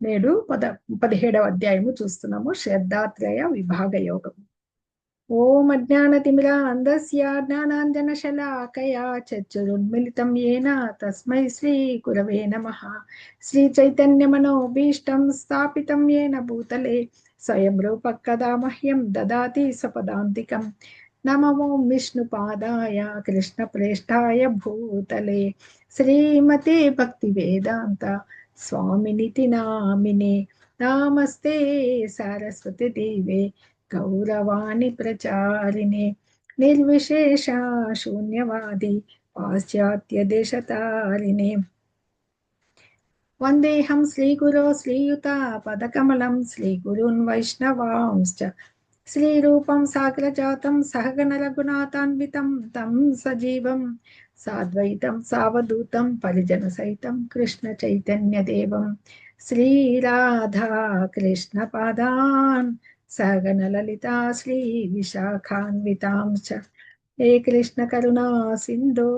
నేడు 17వ అధ్యాయము చూస్తున్నాము. శ్రద్ధాత్రయ విభాగ యోగం. ఓం అజ్ఞానతిమిరాంధస్య జ్ఞానాంజనశలాకయా చక్షురున్మిళితం యేన తస్మై శ్రీ గురవే నమః. శ్రీ చైతన్యమనోభీష్టం స్థాపితం యేన భూతలే స్వయం రూపః కదా మహ్యం దదాతి స్వపదాంతికం. నమో విష్ణుపాదాయ కృష్ణప్రేష్ఠాయ భూతలే శ్రీమతే భక్తివేదాంత స్వామినితి నామినే. నమస్తే సరస్వతి దేవే గౌరవాణి ప్రచారిణే నిర్విశేష శూన్యవాది పాశ్చాత్య దేశతారిణే. వందేహం శ్రీగురో శ్రీయుత పదకమలం శ్రీగురున్ వైష్ణవాంశ్చ శ్రీరూపం సాగ్రజాతం సహగణ రఘునాథాన్వితం తం సజీవం సాద్వైతం సావధూతం పరిజన సహితం కృష్ణ చైతన్య దేవం శ్రీరాధా కృష్ణ పాదాన్ సగన లలితా శ్రీ విశాఖాన్వితాంశ్చ. హే కృష్ణ కరుణా సింధో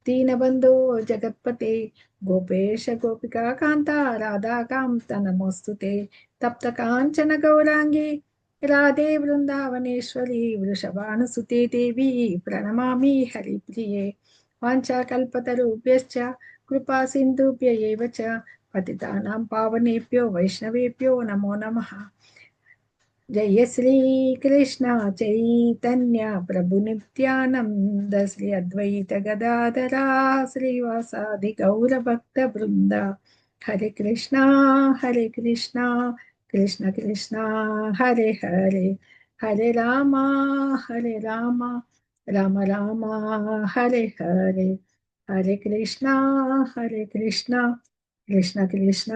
దీనబంధో జగత్పతే గోపేశ గోపికా కాంత రాధాకాంత నమోస్తుతే. తప్త కాంచన గౌరాంగి రాధే వృందావనేశ్వరి వృషభానుసుతే దేవి ప్రణమామి హరిప్రియే. వాంఛాకల్పతరుభ్యశ్చ కృపా సింధుభ్య ఏవ చ పతితానాం పావనేభ్యో వైష్ణవేభ్యో నమో నమః. జయ శ్రీ కృష్ణ చైతన్య ప్రభు నిత్యానంద శ్రీ అద్వైత గదాధర శ్రీవాసాది గౌర భక్త బృంద. హరే కృష్ణ కృష్ణ కృష్ణ హరే హరే, హరే రామ రామ రామ హరే హరే, హరే కృష్ణ కృష్ణ కృష్ణ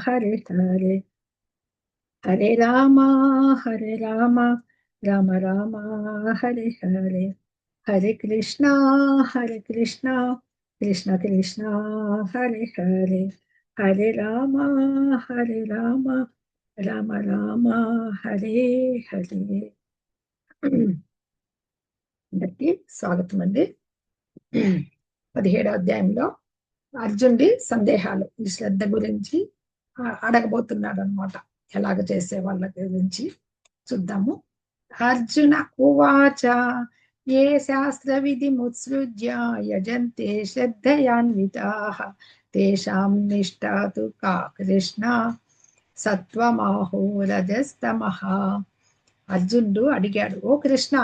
హరే హరే, హరే రామ రామ రామ హరే హరే, హరే కృష్ణ కృష్ణ కృష్ణ హరే హరే, హరే రామ రామ హరే హరే. అందరికీ స్వాగతం అండి. 17వ అధ్యాయంలో అర్జునుడి సందేహాలు, ఈ శ్రద్ధ గురించి అడగబోతున్నాడు అనమాట. ఎలాగ చేసే వాళ్ళ గురించి చూద్దాము. అర్జున ఉవాచ ఏ శాస్త్ర విధి ముత్సృజ్య యజంతే శ్రద్ధయాన్వితాః తేషాం నిష్ఠా తు కా కృష్ణ సత్వమాహో రజస్తమః. అర్జునుడు అడిగాడు, ఓ కృష్ణ,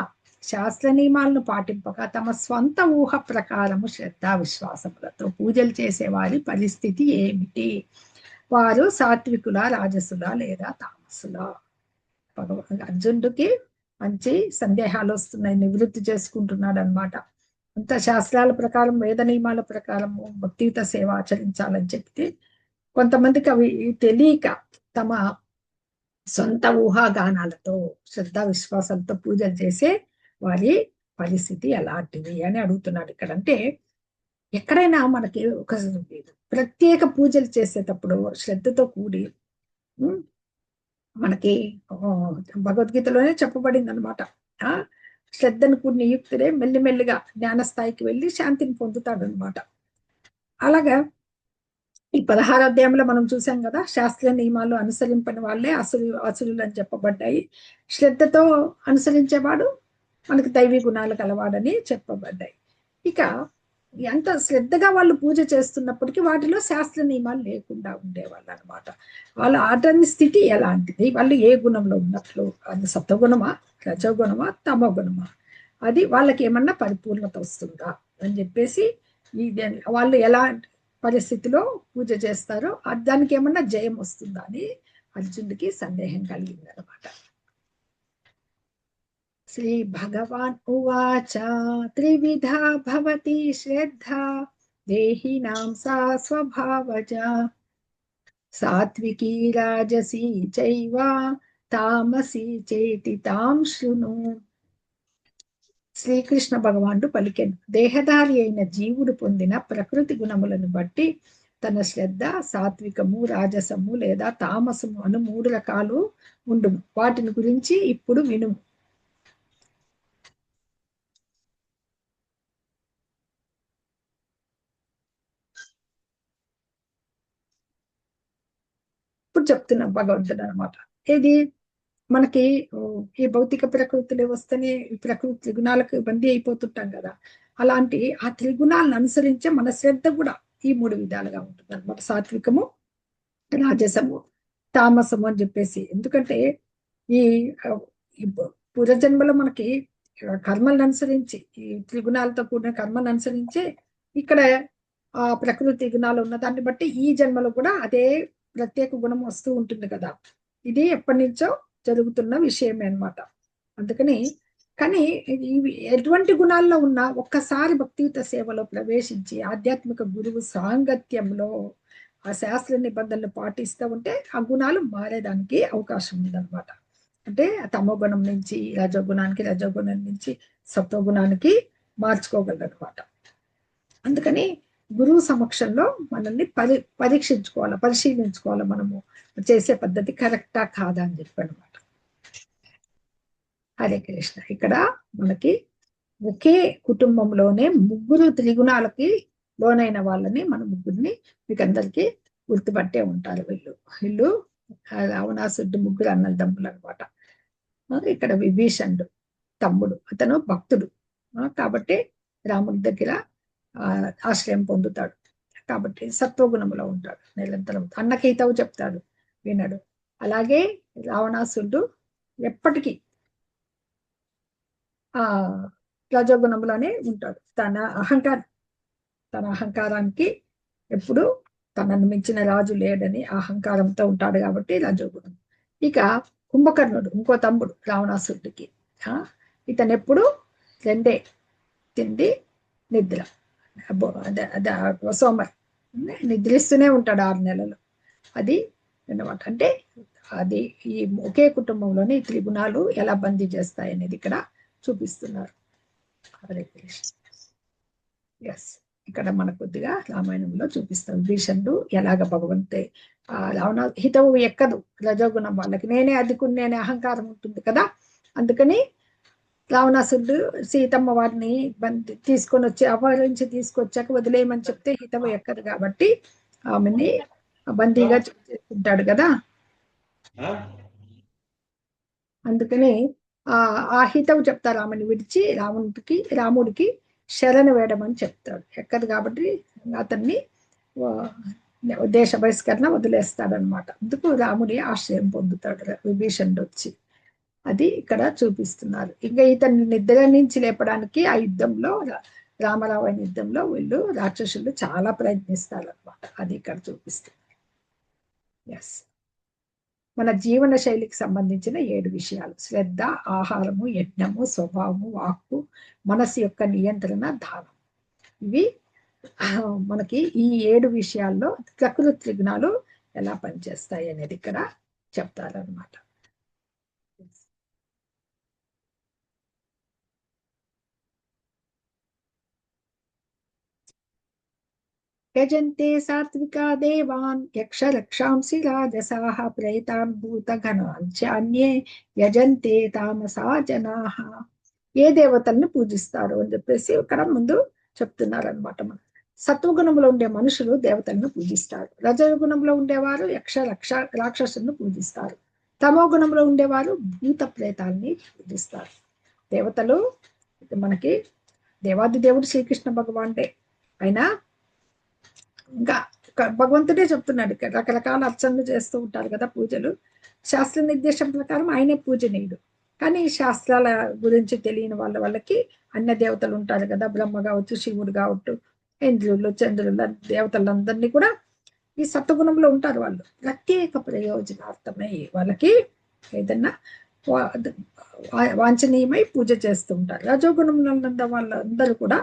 శాస్త్ర నియమాలను పాటింపక తమ స్వంత ఊహ ప్రకారము శ్రద్ధా విశ్వాసములతో పూజలు చేసేవారి పరిస్థితి ఏమిటి? వారు సాత్వికుల, రాజసుల లేదా తామసుల? అర్జునుడికి మంచి సందేహాలు వస్తున్నాయి, నివృత్తి చేసుకుంటున్నాడు అనమాట. అంత శాస్త్రాల ప్రకారం, వేద నియమాల ప్రకారము భక్తియుత సేవ ఆచరించాలని చెప్తే కొంతమందికి అవి తెలియక తమ సొంత ఊహాగానాలతో శ్రద్ధా విశ్వాసాలతో పూజలు చేసే వారి పరిస్థితి ఎలాంటిది అని అడుగుతున్నాడు ఇక్కడ. అంటే ఎక్కడైనా మనకి ఒక ప్రత్యేక పూజలు చేసేటప్పుడు శ్రద్ధతో కూడి, మనకి భగవద్గీతలోనే చెప్పబడింది అనమాట. శ్రద్ధను కూడిన యుక్తుడే మెల్లిమెల్లిగా జ్ఞానస్థాయికి వెళ్ళి శాంతిని పొందుతాడు అనమాట. అలాగా ఈ 16వ అధ్యాయంలో మనం చూసాం కదా, శాస్త్రీయ నియమాలు అనుసరింపని వాళ్ళే అసురులు అని చెప్పబడ్డాయి. శ్రద్ధతో అనుసరించేవాడు మనకి దైవీ గుణాలు కలవాడని చెప్పబడ్డాయి. ఇక ఎంత శ్రద్ధగా వాళ్ళు పూజ చేస్తున్నప్పటికీ వాటిలో శాస్త్ర నియమాలు లేకుండా ఉండేవాళ్ళు అనమాట. వాళ్ళ ఆటని స్థితి ఎలాంటిది, వాళ్ళు ఏ గుణంలో ఉన్నట్లు, అది సత్వగుణమా, రజోగుణమా, తమోగుణమా, అది వాళ్ళకి ఏమన్నా పరిపూర్ణత వస్తుందా అని చెప్పేసి వాళ్ళు ఎలా పరిస్థితిలో పూజ చేస్తారో దానికి ఏమన్నా జయం వస్తుందా అని అర్జునుడికి సందేహం కలిగింది అనమాట. శ్రీ భగవాన్ ఉవాచ త్రివిధా భవతి శ్రద్ధ దేహినాం సా స్వభావజ సాత్వికీ రాజసీ చైవ తామసీ చేతి తాం శృణు. శ్రీకృష్ణ భగవానుడు పలికెను, దేహధారి అయిన జీవుడు పొందిన ప్రకృతి గుణములను బట్టి తన శ్రద్ధ సాత్వికము, రాజసము లేదా తామసము అను 3 రకాలు ఉండును. వాటిని గురించి ఇప్పుడు వినుము. ఇప్పుడు చెప్తున్నా భగవంతుడు అనమాట. ఇది మనకి ఈ భౌతిక ప్రకృతిలో వస్తేనే ఈ ప్రకృతి త్రిగుణాలకు బందీ అయిపోతుంటాం కదా. అలాంటి ఆ త్రిగుణాలను అనుసరించే మన శ్రద్ధ కూడా ఈ 3 విధాలుగా ఉంటుంది అనమాట. సాత్వికము, రాజసము, తామసము అని చెప్పేసి. ఎందుకంటే ఈ ఈ పూర్వజన్మలో మనకి కర్మలను అనుసరించి ఈ త్రిగుణాలతో కూడిన కర్మను అనుసరించి ఇక్కడ ఆ ప్రకృతి గుణాలు ఉన్న దాన్ని బట్టి ఈ జన్మలో కూడా అదే ప్రత్యేక గుణం వస్తూ ఉంటుంది కదా. ఇది ఎప్పటి నుంచో జరుగుతున్న విషయమే అన్నమాట. అందుకని కానీ ఇవి ఎటువంటి గుణాల్లో ఉన్నా ఒక్కసారి భక్తియుత సేవలో ప్రవేశించి ఆధ్యాత్మిక గురువు సాంగత్యంలో ఆ శాస్త్ర నిబంధనలు పాటిస్తూ ఉంటే ఆ గుణాలు మారేదానికి అవకాశం ఉందన్నమాట. అంటే తమో గుణం నుంచి రజోగుణానికి, రజోగుణం నుంచి సత్వగుణానికి మార్చుకోగలరనమాట. అందుకని గురువు సమక్షంలో మనల్ని పరీక్షించుకోవాలి, పరిశీలించుకోవాలి, మనము చేసే పద్ధతి కరెక్టా కాదా అని చెప్పి అనమాట. హరే కృష్ణ. ఇక్కడ మనకి ఒకే కుటుంబంలోనే 3 త్రిగుణాలకి లోనైన వాళ్ళని మన ముగ్గురిని మీకు అందరికీ గుర్తుపట్టే ఉంటారు. వీళ్ళు రావణాసురుడు 3 అన్నదమ్ములు అనమాట. ఇక్కడ విభీషణుడు తమ్ముడు, అతను భక్తుడు కాబట్టి రాముడి దగ్గర ఆశ్రయం పొందుతాడు. కాబట్టి సత్వగుణంలో ఉంటాడు నిరంతరం. అన్నకి హితవు చెప్తాడు, వినడు. అలాగే రావణాసురుడు ఎప్పటికీ ఆ రజోగుణంలోనే ఉంటాడు. తన అహంకారానికి ఎప్పుడు తనను మించిన రాజు లేడని అహంకారంతో ఉంటాడు కాబట్టి రజోగుణం. ఇక కుంభకర్ణుడు ఇంకో తమ్ముడు రావణాసురుడికి. ఇతను ఎప్పుడు 2 తిండి నిద్ర, సోమర్ నిద్రిస్తూనే ఉంటాడు 6 నెలలు. అది అన్నమాట. అంటే అది ఈ ఒకే కుటుంబంలోని త్రిగుణాలు ఎలా బందీ చేస్తాయి అనేది ఇక్కడ చూపిస్తున్నారు. హరే కృష్ణ. ఎస్, ఇక్కడ మన కొద్దిగా రామాయణంలో చూపిస్తాం భీషణుడు ఎలాగ భగవంతే రావణ హితవు ఎక్కదు రజోగుణం వాళ్ళకి. నేనే అధికుని, నేనే అహంకారం ఉంటుంది కదా. అందుకని రావణాసురుడు సీతమ్మ వారిని తీసుకొని వచ్చి అపహరించి తీసుకొచ్చాక వదిలేయమని చెప్తే హితవు ఎక్కదు కాబట్టి ఆమెని బందీగా చేసుకుంటాడు కదా. అందుకని ఆ హితవు చెప్తారు, ఆమెను విడిచి రాముడికి శరణు వేయడమని చెప్తాడు. ఎక్కదు కాబట్టి అతన్ని దేశ బహిష్కరణ వదిలేస్తాడనమాట. అందుకు రాముడి ఆశ్రయం పొందుతాడు విభీషణుడు వచ్చి. అది ఇక్కడ చూపిస్తున్నారు. ఇంకా ఇతన్ని నిద్ర నుంచి లేపడానికి ఆ యుద్ధంలో రామరావణ యుద్ధంలో వీళ్ళు రాక్షసులు చాలా ప్రయత్నిస్తారు అనమాట. అది ఇక్కడ చూపిస్తున్నారు. ఎస్, మన జీవన శైలికి సంబంధించిన 7 విషయాలు: శ్రద్ధ, ఆహారము, యజ్ఞము, స్వభావము, వాక్కు, మనసు యొక్క నియంత్రణ, దానం. ఇవి మనకి ఈ 7 విషయాల్లో ప్రకృతి త్రిగుణాలు ఎలా పనిచేస్తాయి అనేది ఇక్కడ చెప్తారనమాట. యజంతే సాత్వికా దేవాన్ యక్ష రక్షాంసి రాజసాః ప్రేతాన్ భూతగణాన్ చాన్యే యజంతే తామసా జనాః. ఏ దేవతల్ని పూజిస్తారు అని చెప్పేసి ఇక్కడ ముందు చెప్తున్నారనమాట. మన సత్వగుణంలో ఉండే మనుషులు దేవతలను పూజిస్తారు. రజగుణంలో ఉండేవారు యక్ష రాక్షసులను పూజిస్తారు. తమో గుణంలో ఉండేవారు భూత ప్రేతాల్ని పూజిస్తారు. దేవతలు మనకి దేవాది దేవుడు శ్రీకృష్ణ భగవానుడే. అయినా ఇంకా భగవంతుడే చెప్తున్నాడు, రకరకాల అర్చనలు చేస్తూ ఉంటారు కదా, పూజలు. శాస్త్ర నిర్దేశం ప్రకారం ఆయనే పూజనీయుడు. కానీ శాస్త్రాల గురించి తెలియని వాళ్ళకి అన్య దేవతలు ఉంటారు కదా, బ్రహ్మ కావచ్చు, శివుడు కావచ్చు, ఇంద్రులు, చంద్రులు, దేవతలందరినీ కూడా ఈ సత్వగుణంలో ఉంటారు. వాళ్ళు ప్రత్యేక ప్రయోజనార్థమై వాళ్ళకి ఏదన్నా వాంఛనీయమై పూజ చేస్తూ ఉంటారు. రజోగుణంలో ఉన్న వాళ్ళందరూ కూడా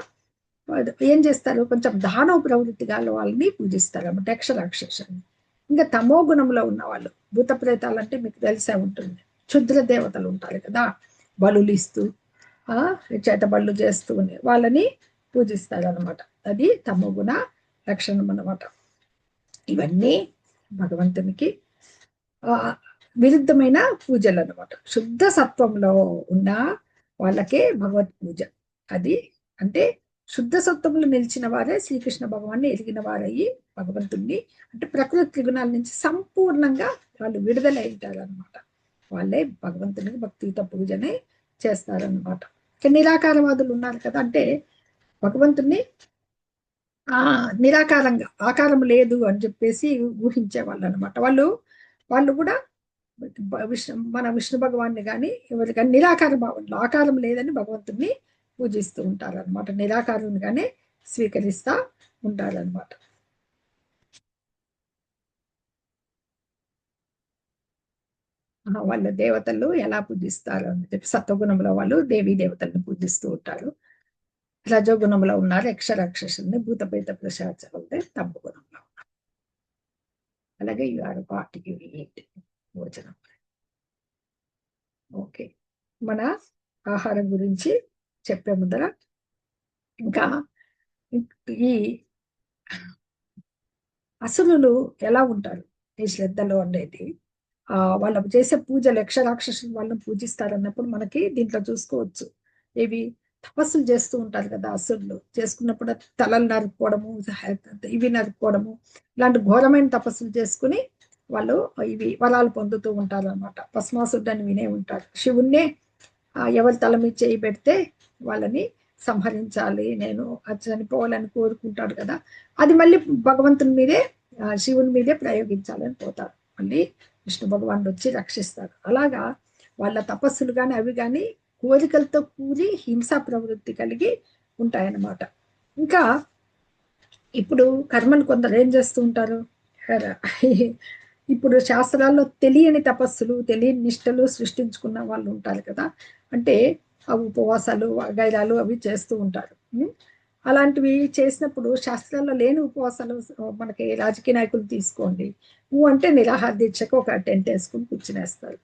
ఏం చేస్తారు, కొంచెం దానవ ప్రవృత్తి గల వాళ్ళని పూజిస్తారు అన్నమాట, యక్షరాక్షసుని. ఇంకా తమో గుణంలో ఉన్న వాళ్ళు భూత ప్రేతాలు అంటే మీకు తెలిసే ఉంటుంది, క్షుద్ర దేవతలు ఉంటారు కదా, బలులు ఇస్తూ చేత బళ్ళు చేస్తూ వాళ్ళని పూజిస్తారు అనమాట. అది తమో గుణ లక్షణం అన్నమాట. ఇవన్నీ భగవంతునికి విరుద్ధమైన పూజలు అనమాట. శుద్ధ సత్వంలో ఉన్న వాళ్ళకే భగవత్ పూజ. అది అంటే శుద్ధ సత్వములు నిలిచిన వారే శ్రీకృష్ణ భగవాన్ని ఎరిగిన వారయ్యి భగవంతుణ్ణి అంటే ప్రకృతి త్రిగుణాల నుంచి సంపూర్ణంగా వాళ్ళు విడుదల అవుతారు అనమాట. వాళ్ళే భగవంతునికి భక్తియుత పూజనే చేస్తారనమాట. నిరాకారవాదులు ఉన్నారు కదా, అంటే భగవంతుణ్ణి నిరాకారంగా ఆకారం లేదు అని చెప్పేసి ఊహించే వాళ్ళు అనమాట. వాళ్ళు వాళ్ళు కూడా మన విష్ణు భగవాన్ని కానీ ఎవరు కానీ నిరాకార భావంలో ఆకారం లేదని భగవంతుణ్ణి పూజిస్తూ ఉంటారు అనమాట. నిరాకారునిగానే స్వీకరిస్తా ఉంటారనమాట. వాళ్ళ దేవతలు ఎలా పూజిస్తారు అని చెప్పి సత్వగుణంలో వాళ్ళు దేవీ దేవతలను పూజిస్తూ ఉంటారు. రజోగుణంలో ఉన్నారు యక్షరాక్షసుల్ని, భూతపేత ప్రశాచరులే తప్పు గుణంలో. అలాగే యు ఆర్ పార్టీకి భోజనం. ఓకే, మన ఆహారం గురించి చెప్పే ముందర ఇంకా ఈ అసురులు ఎలా ఉంటారు ఈ శ్రద్ధలో అనేది, వాళ్ళు చేసే పూజలు యక్షరాక్షసులు వాళ్ళని పూజిస్తారన్నప్పుడు మనకి దీంట్లో చూసుకోవచ్చు. ఇవి తపస్సులు చేస్తూ ఉంటారు కదా అసురులు, చేసుకున్నప్పుడు తలలు నరుక్కోవడము, ఇవి నరుక్కోవడము, ఇలాంటి ఘోరమైన తపస్సులు చేసుకుని వాళ్ళు ఇవి వరాలు పొందుతూ ఉంటారు అనమాట. భస్మాసురుడు అని వినే ఉంటారు. శివుణ్ణే ఎవరి తల మీద చేయి పెడితే వాళ్ళని సంహరించాలి, నేను అది చనిపోవాలని కోరుకుంటాడు కదా, అది మళ్ళీ భగవంతుని మీదే శివుని మీదే ప్రయోగించాలని పోతారు. మళ్ళీ విష్ణు భగవానుడు వచ్చి రక్షిస్తారు. అలాగా వాళ్ళ తపస్సులు కానీ అవి కానీ కోరికలతో కూడి హింసా ప్రవృత్తి కలిగి ఉంటాయన్నమాట. ఇంకా ఇప్పుడు కర్మను కొందరు ఏం చేస్తూ ఉంటారు, ఇప్పుడు శాస్త్రాల్లో తెలియని తపస్సులు తెలియని నిష్టలు సృష్టించుకున్న వాళ్ళు ఉంటారు కదా, అంటే ఆ ఉపవాసాలు వగైరాలు అవి చేస్తూ ఉంటారు. అలాంటివి చేసినప్పుడు శాస్త్రాల్లో లేని ఉపవాసాలు మనకి రాజకీయ నాయకులు తీసుకోండి, నువ్వు అంటే నిరాహార దీక్షకు ఒక టెంట్ వేసుకుని కూర్చునేస్తారు.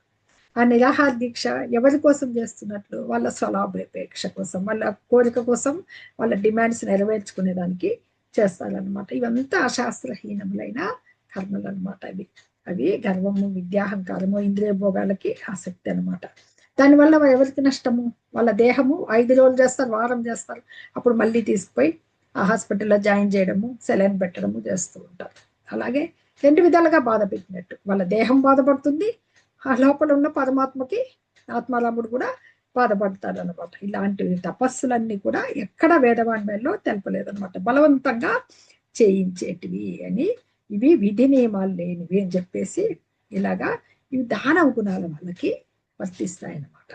ఆ నిరాహార దీక్ష ఎవరి కోసం చేస్తున్నట్లు, వాళ్ళ స్వలాభాపేక్ష కోసం, వాళ్ళ కోరిక కోసం, వాళ్ళ డిమాండ్స్ నెరవేర్చుకునేదానికి చేస్తారనమాట. ఇవంతా అశాస్త్రహీనములైన కర్మలు అనమాట. అవి గర్వము, విద్యాహంకారము, ఇంద్రియ భోగాలకి ఆసక్తి అనమాట. దానివల్ల ఎవరికి నష్టము, వాళ్ళ దేహము 5 రోజులు చేస్తారు, వారం చేస్తారు, అప్పుడు మళ్ళీ తీసుకుపోయి ఆ హాస్పిటల్లో జాయిన్ చేయడము, సెలైన్ పెట్టడము చేస్తూ ఉంటారు. అలాగే 2 విధాలుగా బాధ పెట్టినట్టు, వాళ్ళ దేహం బాధపడుతుంది, ఆ లోపల ఉన్న పరమాత్మకి ఆత్మారాముడు కూడా బాధపడతాడు అనమాట. ఇలాంటి తపస్సులన్నీ కూడా ఎక్కడ వేదవాంగ్మయంలో తెలపలేదనమాట. బలవంతంగా చేయించేటివి అని, ఇవి విధి నియమాలు లేనివి అని చెప్పేసి ఇలాగా ఇవి దానవ గుణాల వాళ్ళకి వర్తిస్తాయన్నమాట.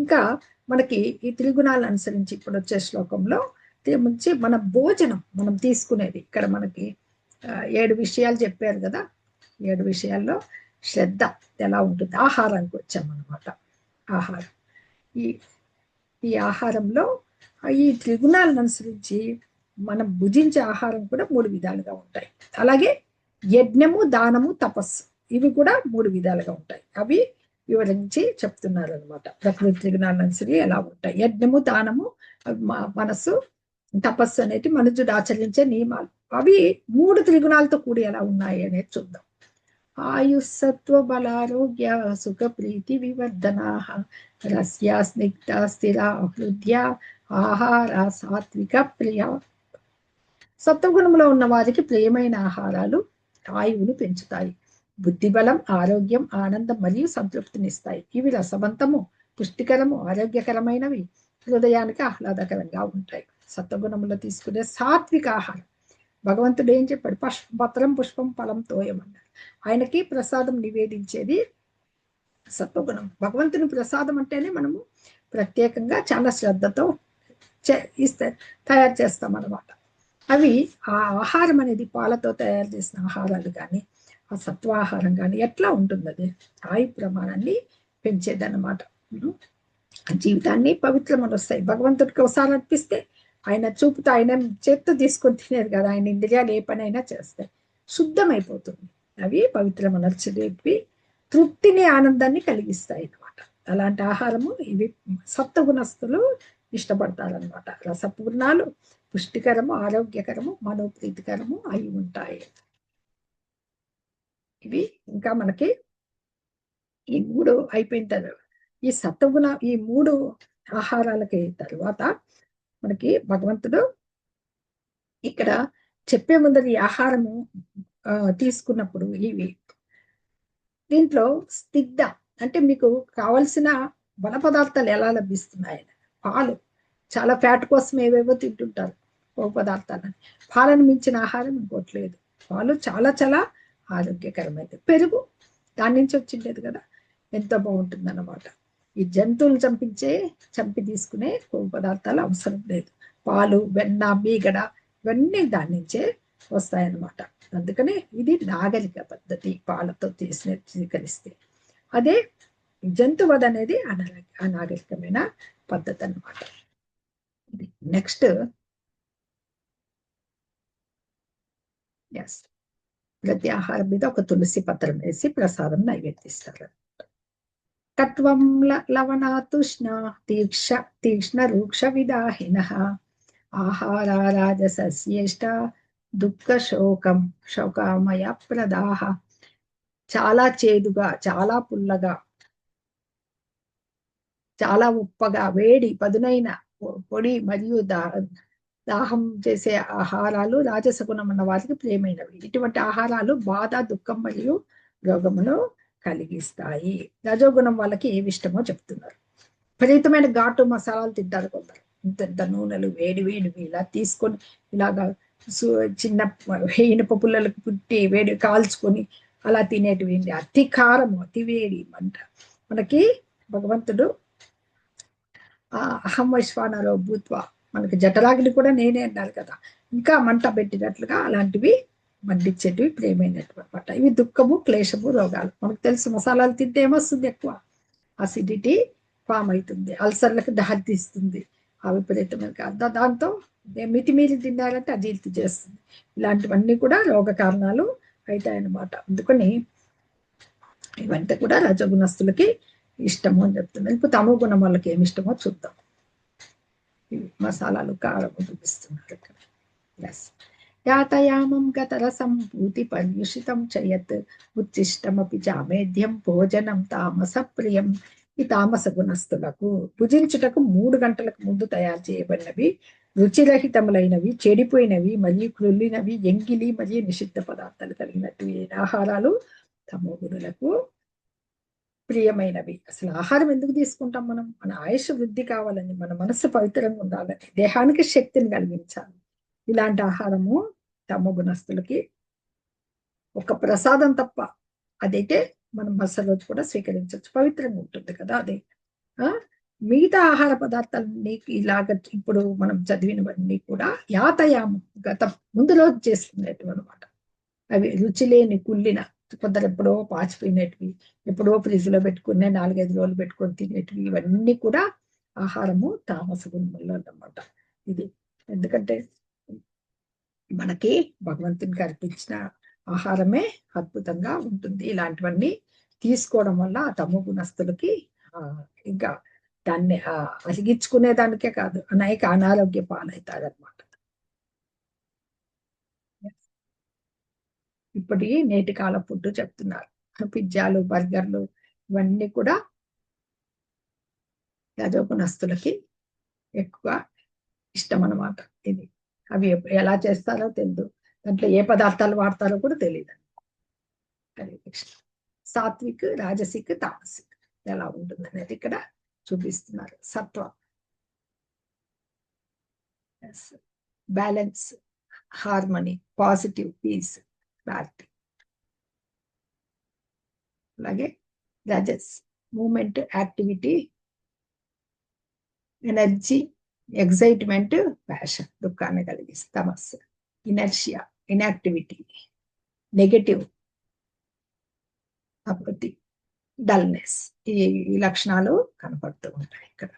ఇంకా మనకి ఈ త్రిగుణాలను అనుసరించి ఇప్పుడు వచ్చే శ్లోకంలో నుంచి మన భోజనం మనం తీసుకునేది ఇక్కడ మనకి 7 విషయాలు చెప్పారు కదా. 7 విషయాల్లో శ్రద్ధ ఎలా ఉంటుంది, ఆహారానికి వచ్చామన్నమాట. ఆహారం, ఈ ఈ ఆహారంలో ఈ త్రిగుణాలను అనుసరించి మనం భుజించే ఆహారం కూడా 3 విధాలుగా ఉంటాయి. అలాగే యజ్ఞము, దానము, తపస్సు ఇవి కూడా 3 విధాలుగా ఉంటాయి. అవి వివరించి చెప్తున్నారు అనమాట. ప్రకృతి త్రిగుణాలను అనుసరి ఎలా ఉంటాయి. యజ్ఞము, దానము, మనస్సు, తపస్సు అనేది మనుషుడు ఆచరించే నియమాలు. అవి 3 త్రిగుణాలతో కూడి ఎలా ఉన్నాయి అనేది చూద్దాం. ఆయుస్సత్వ బలారోగ్య సుఖ ప్రీతి వివర్ధనా రస్య స్నిగ్ధ స్థిర హృదయ ఆహార సాత్విక ప్రియ. సత్వగుణంలో ఉన్న వారికి ప్రియమైన ఆహారాలు ఆయువును పెంచుతాయి. బుద్ధిబలం, ఆరోగ్యం, ఆనందం మరియు సంతృప్తినిస్తాయి. ఇవి రసవంతము, పుష్టికరము, ఆరోగ్యకరమైనవి, హృదయానికి ఆహ్లాదకరంగా ఉంటాయి. సత్వగుణంలో తీసుకునే సాత్విక ఆహారం, భగవంతుడు ఏం చెప్పాడు, పత్రం పుష్పం ఫలం తోయమన్నాడు. ఆయనకి ప్రసాదం నివేదించేది సత్వగుణం. భగవంతుని ప్రసాదం అంటేనే మనము ప్రత్యేకంగా చాలా శ్రద్ధతో తయారు చేస్తాం అన్నమాట. అవి ఆ ఆహారం అనేది పాలతో తయారు చేసిన ఆహారాలు కానీ ఆ సత్వాహారం కానీ ఎట్లా ఉంటుంది, అది ఆయు ప్రమాణాన్ని పెంచేదన్నమాట. జీవితాన్ని పవిత్రమని వస్తాయి. భగవంతుడికి ఒకసారి అర్పిస్తే ఆయన చూపుతో, ఆయన చేత్తో తీసుకొని తినేది కదా, ఆయన ఇంద్రియాలు ఏ పనైనా చేస్తాయి, శుద్ధమైపోతుంది. అవి పవిత్రమనర్చి రేపి తృప్తిని, ఆనందాన్ని కలిగిస్తాయి అన్నమాట. అలాంటి ఆహారము ఇవి సత్వగుణస్తులు ఇష్టపడతారనమాట. రసపూర్ణాలు పుష్టికరము, ఆరోగ్యకరము, మనోప్రీతికరము అయి ఉంటాయి. ఇవి ఇంకా మనకి ఈ 3 అయిపోయిన తర్వాత ఈ సత్వగుణ ఈ 3 ఆహారాలకి తర్వాత మనకి భగవంతుడు ఇక్కడ చెప్పే ముందర ఈ ఆహారము తీసుకున్నప్పుడు ఇవి దీంట్లో స్నిగ్ధ అంటే మీకు కావలసిన బల పదార్థాలు ఎలా లభిస్తున్నాయి? పాలు, చాలా ఫ్యాట్ కోసం ఏవేవో తింటుంటారు కొవ్వు పదార్థాలని. పాలను మించిన ఆహారం ఇంకోటి లేదు. పాలు చాలా చాలా ఆరోగ్యకరమైనది. పెరుగు దాని నుంచి వచ్చిండేది కదా, ఎంతో బాగుంటుంది అన్నమాట. ఈ జంతువులు చంపి తీసుకునే కొవ్వు పదార్థాలు అవసరం లేదు. పాలు, వెన్న, మీగడ ఇవన్నీ దాని నుంచే వస్తాయన్నమాట. అందుకని ఇది నాగరిక పద్ధతి, పాలతో చేసిన స్వీకరిస్తే. అదే జంతువధ అనేది అనాగరికమైన పద్ధతి అన్నమాట. నెక్స్ట్ ఎస్, ప్రతి ఆహారం మీద ఒక తులసి పత్రం వేసి ప్రసాదం నైవేద్యిస్తారు. కట్వం లవణాతుష్ణ తీక్ష్ణ రూక్ష విదాహిన ఆహార రాజసస్యేష్ట దుఃఖ శోకామయ ప్రదాహ. చాలా చేదుగా, చాలా పుల్లగా, చాలా ఉప్పగా, వేడి పదునైన పొడి మరియు దాహం చేసే ఆహారాలు రాజసగుణం ఉన్న వారికి ప్రియమైనవి. ఇటువంటి ఆహారాలు బాధ, దుఃఖం మరియు రోగమును కలిగిస్తాయి. రజోగుణం వాళ్ళకి ఏమి ఇష్టమో చెప్తున్నారు. విపరీతమైన ఘాటు మసాలాలు తింటారు కొందరు. ఇంత నూనెలు వేడి వేడివి ఇలా తీసుకొని ఇలాగా చిన్న ఇనుప పుల్లలకు పుట్టి వేడి కాల్చుకొని అలా తినేటివి. అతి కారము, అతి వేడి మంట. మనకి భగవంతుడు అహం వైశ్వానరో భూత్వ, మనకి జఠరాగ్ని కూడా నేనే అన్నారు కదా, ఇంకా మంట పెట్టినట్లుగా అలాంటివి మండించేటివి ప్రేమైనటువంటి. ఇవి దుఃఖము, క్లేశము, రోగాలు. మనకు తెలుసు మసాలాలు తింటే ఏమొస్తుంది? ఎక్కువ అసిడిటీ ఫామ్ అవుతుంది, అల్సర్లకు దారితీస్తుంది. ఆ విపరీతమైన దాంతో మితిమీరి తిన్నారంటే అజీర్తి చేస్తుంది. ఇలాంటివన్నీ కూడా రోగ కారణాలు అవుతాయన్నమాట. అందుకని ఇవంతా కూడా రజగుణస్తులకి ఇష్టము అని చెప్తున్నారు. ఇప్పుడు తమో గుణం వాళ్ళకి ఏమి ఇష్టమో చూద్దాం. మసాలాలు, కారం చూపిస్తున్నారు ఇక్కడ. ఎస్, యాతయామం గతరసం పూతి పర్యుషితం చయత్ ఉచ్చిష్టమపి చామేధ్యం భోజనం తామస ప్రియం. ఈ తామస గుణస్థులకు భుజించుటకు 3 గంటలకు ముందు తయారు చేయబడినవి, రుచిరహితములైనవి, చెడిపోయినవి మరియు క్రుల్లినవి, ఎంగిలి మరియు నిషిద్ధ పదార్థాలు కలిగినట్టు ఆహారాలు తమో గుణులకు ప్రియమైనవి. అసలు ఆహారం ఎందుకు తీసుకుంటాం మనం? మన ఆయుష్ వృద్ధి కావాలని, మన మనస్సు పవిత్రంగా ఉండాలని, దేహానికి శక్తిని కలిగించాలి. ఇలాంటి ఆహారము తమో గుణస్తులకి ఒక ప్రసాదం తప్ప. అదైతే మనం మరుసటి రోజు కూడా స్వీకరించవచ్చు, పవిత్రంగా ఉంటుంది కదా అది. మిగతా ఆహార పదార్థాలన్నీ ఇలాగ ఇప్పుడు మనం చదివినవన్నీ కూడా యాతయామం, గత ముందు రోజు చేసుకునేటివి అనమాట. అవి రుచి లేని, కుళ్ళిన, కొందరు ఎప్పుడో పాచిపోయినటివి, ఎప్పుడో ఫ్రిడ్జ్ లో పెట్టుకునే 4-5 రోజులు పెట్టుకొని తినేటివి, ఇవన్నీ కూడా ఆహారము తామస గుణములు అన్నమాట. ఇది ఎందుకంటే మనకి భగవంతునికి అర్పించిన ఆహారమే అద్భుతంగా ఉంటుంది. ఇలాంటివన్నీ తీసుకోవడం వల్ల ఆ తమో గుణస్తులకి ఇంకా దాన్ని అరిగించుకునే దానికే కాదు, అనేక అనారోగ్య పాలవుతారనమాట. ఇప్పటి నేటి కాల ఫుడ్ చెప్తున్నారు. పిజ్జాలు, బర్గర్లు ఇవన్నీ కూడా రజోగుణస్తులకి ఎక్కువ ఇష్టం అన్నమాట. ఇది అవి ఎలా చేస్తారో తెలియదు, దాంట్లో ఏ పదార్థాలు వాడతారో కూడా తెలియదు. సాత్విక్, రాజసిక్, తామసిక్ ఎలా ఉంటుంది అనేది ఇక్కడ చూపిస్తున్నారు. Sattva, balance, harmony, positive, peace, clarity. అలాగే rajas, movement, activity, energy, excitement, passion, దుఃఖాన్ని కలిగిస్తుంది. Tamas, inertia, inactivity, negative, apathy, dullness. ఈ లక్షణాలు కనపడుతూ ఉంటాయి ఇక్కడ.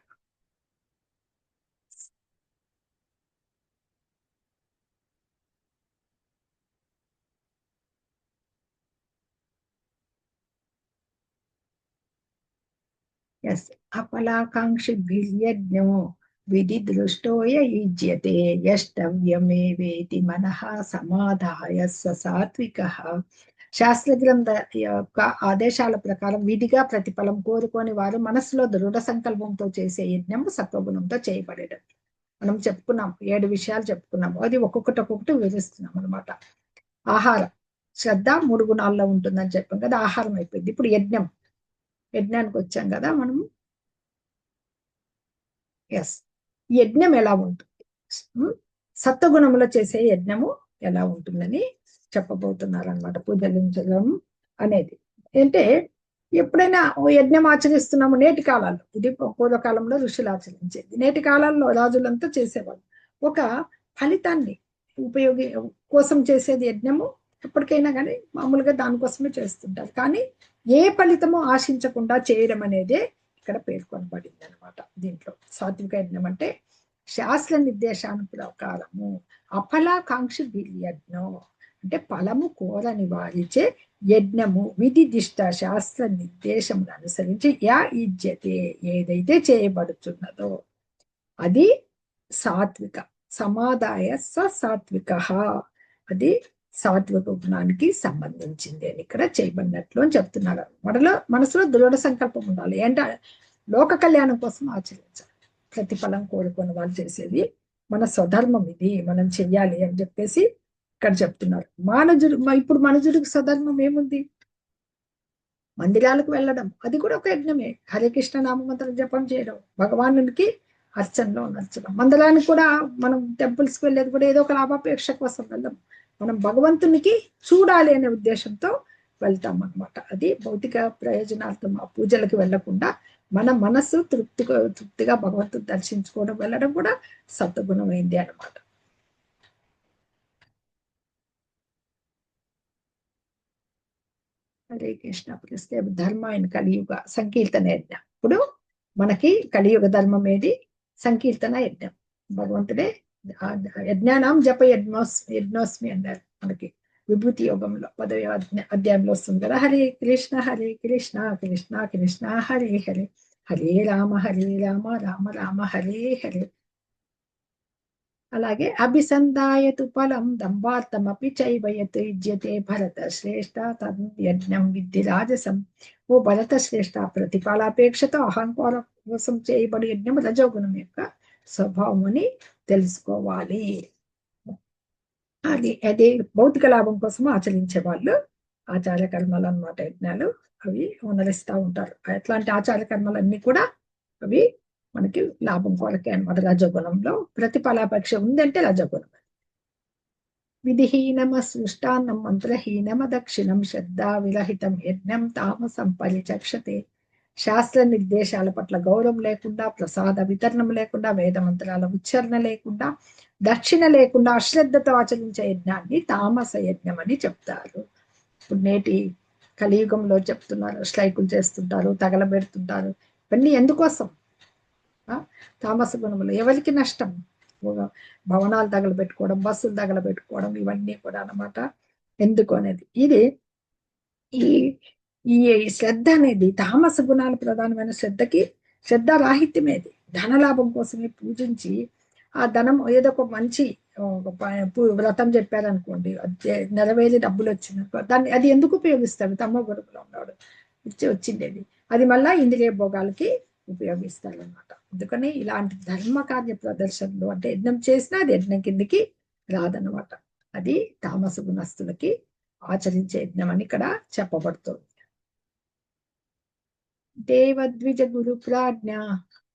ఎస్, అఫలాకాంక్షిభిర్యజ్ఞో విధి దృష్టోయ యుజ్యతే యష్టవ్యమేవేతి మనః సమాధాయ సాత్విక. శాస్త్ర గ్రంథ యొక్క ఆదేశాల ప్రకారం విధిగా ప్రతిఫలం కోరుకొని వారు మనసులో దృఢ సంకల్పంతో చేసే యజ్ఞం సత్వగుణంతో చేయబడేటట్టు. మనం చెప్పుకున్నాం, 7 విషయాలు చెప్పుకున్నాము. అది ఒక్కొక్కటి వివరిస్తున్నాం అనమాట. ఆహారం, శ్రద్ధ 3 గుణాల్లో ఉంటుందని చెప్పాం కదా, ఆహారం అయిపోయింది. ఇప్పుడు యజ్ఞానికి వచ్చాం కదా మనము. ఎస్, యజ్ఞం ఎలా ఉంటుంది, సత్వగుణములో చేసే యజ్ఞము ఎలా ఉంటుందని చెప్పబోతున్నారు అనమాట. పూజలించడం అనేది అంటే, ఎప్పుడైనా ఓ యజ్ఞం ఆచరిస్తున్నాము నేటి కాలాల్లో, ఇది పూర్వకాలంలో ఋషులు ఆచరించేది, నేటి కాలంలో రాజులంతా చేసేవాళ్ళు. ఒక ఫలితాన్ని ఉపయోగి కోసం చేసేది యజ్ఞము. ఎప్పటికైనా కానీ మామూలుగా దానికోసమే చేస్తుంటారు, కానీ ఏ ఫలితము ఆశించకుండా చేయడం అనేదే ఇక్కడ పేర్కొనబడింది అనమాట. దీంట్లో సాత్విక యజ్ఞం అంటే శాస్త్ర నిర్దేశాను ప్రకారము అఫలాకాంక్షి యజ్ఞం అంటే ఫలము కోరని వారిచే యజ్ఞము విధిదిష్ట శాస్త్ర నిర్దేశమును అనుసరించి యా ఇజ్జతే ఏదైతే చేయబడుతున్నదో అది సాత్విక సమాదాయ సాత్విక, అది సాత్విక గుణానికి సంబంధించింది అని ఇక్కడ చేయబడినట్లు అని చెప్తున్నారు. మనసులో దృఢ సంకల్పం ఉండాలి. ఏంటంటే లోక కళ్యాణం కోసం ఆచరించాలి. ప్రతిఫలం కోరుకుని వాళ్ళు చేసేది మన స్వధర్మం, ఇది మనం చెయ్యాలి అని చెప్పేసి ఇక్కడ చెప్తున్నారు. ఇప్పుడు మనుజుడికి స్వధర్మం ఏముంది? మందిరాలకు వెళ్ళడం, అది కూడా ఒక యజ్ఞమే. హరే కృష్ణ నామమంత్రం జపం చేయడం, భగవానునికి అర్చనలో నచ్చడం. మందిరానికి కూడా మనం టెంపుల్స్కి వెళ్ళేది కూడా ఏదో ఒక లాభాపేక్ష కోసం వెళ్ళం, మనం భగవంతునికి చూడాలి అనే ఉద్దేశంతో వెళ్తాం అనమాట. అది భౌతిక ప్రయోజనాలతో ఆ పూజలకు వెళ్లకుండా మన మనస్సు తృప్తిగా భగవంతుని దర్శించుకోవడం వెళ్ళడం కూడా సత్వగుణమైంది అనమాట. హరే కృష్ణ. ప్రస్తే ధర్మ అయిన కలియుగ సంకీర్తన యజ్ఞం. ఇప్పుడు మనకి కలియుగ ధర్మం ఏది? సంకీర్తన యజ్ఞం. భగవంతుడే యజ్ఞానాం జప యజ్ఞోస్మి అన్నారు మనకి విభూతి యోగంలో 10వ అధ్యాయంలో వస్తుంది కదా. హరే కృష్ణ కృష్ణ కృష్ణ హరే హరే, హరే రామ రామ రామ హరే హరే. అలాగే అభిసందాయతు ఫలం దంబార్థమపి చైవయత్ యుజ్యతే భరత శ్రేష్ఠ యజ్ఞం విద్ధి రాజసం. ఓ భరత శ్రేష్ఠ, ప్రతిఫలాపేక్షతో అహంకారం కోసం చేయబడి యజ్ఞం రజోగుణం యొక్క స్వభావం అని తెలుసుకోవాలి. అది భౌతిక లాభం కోసం ఆచరించే వాళ్ళు ఆచార కర్మలు అన్నమాట. యజ్ఞాలు అవి ఉనరిస్తూ ఉంటారు. అట్లాంటి ఆచార కర్మలన్నీ కూడా అవి మనకి లాభం కొరకే అనమాట. రజోగుణంలో ప్రతిఫలాపేక్ష ఉందంటే రజోగుణం. విధిహీనమ సృష్టాన్నం మంత్రహీనమ దక్షిణం శ్రద్ధా విరహితం యజ్ఞం తామసం పరిచక్షతే. శాస్త్ర నిర్దేశాల పట్ల గౌరవం లేకుండా, ప్రసాద వితరణం లేకుండా, వేద మంత్రాల ఉచ్చారణ లేకుండా, దక్షిణ లేకుండా అశ్రద్ధతో ఆచరించే యజ్ఞాన్ని తామస యజ్ఞం అని చెప్తారు. ఇప్పుడు నేటి కలియుగంలో చెప్తున్నారు, స్ట్రైకులు చేస్తుంటారు, తగలబెడుతుంటారు. ఇవన్నీ ఎందుకోసం? తామస గుణములు ఎవరికి నష్టం? భవనాలు తగలబెట్టుకోవడం, బస్సులు తగలబెట్టుకోవడం, ఇవన్నీ కూడా అన్నమాట. ఎందుకు అనేది ఇది ఈ ఈ శ్రద్ధ అనేది తామస గుణాలు ప్రధానమైన శ్రద్ధకి శ్రద్ధారాహిత్యమేది. ధనలాభం కోసమే పూజించి ఆ ధనం ఏదో ఒక మంచి వ్రతం చెప్పారనుకోండి, నెరవేరి డబ్బులు వచ్చిందనుకో, దాన్ని అది ఎందుకు ఉపయోగిస్తాడు? తమ గొడుగులో ఉన్నాడు వచ్చిండేది అది మళ్ళా ఇంద్రియ భోగాలకి ఉపయోగిస్తాడు అనమాట. అందుకని ఇలాంటి ధర్మ కార్య ప్రదర్శనలు అంటే యజ్ఞం చేసినా అది యజ్ఞం కిందికి రాదనమాట. అది తామస గుణస్తులకి ఆచరించే యజ్ఞం అని ఇక్కడ చెప్పబడుతుంది. దేవద్విజ గురు ప్రాజ్ఞ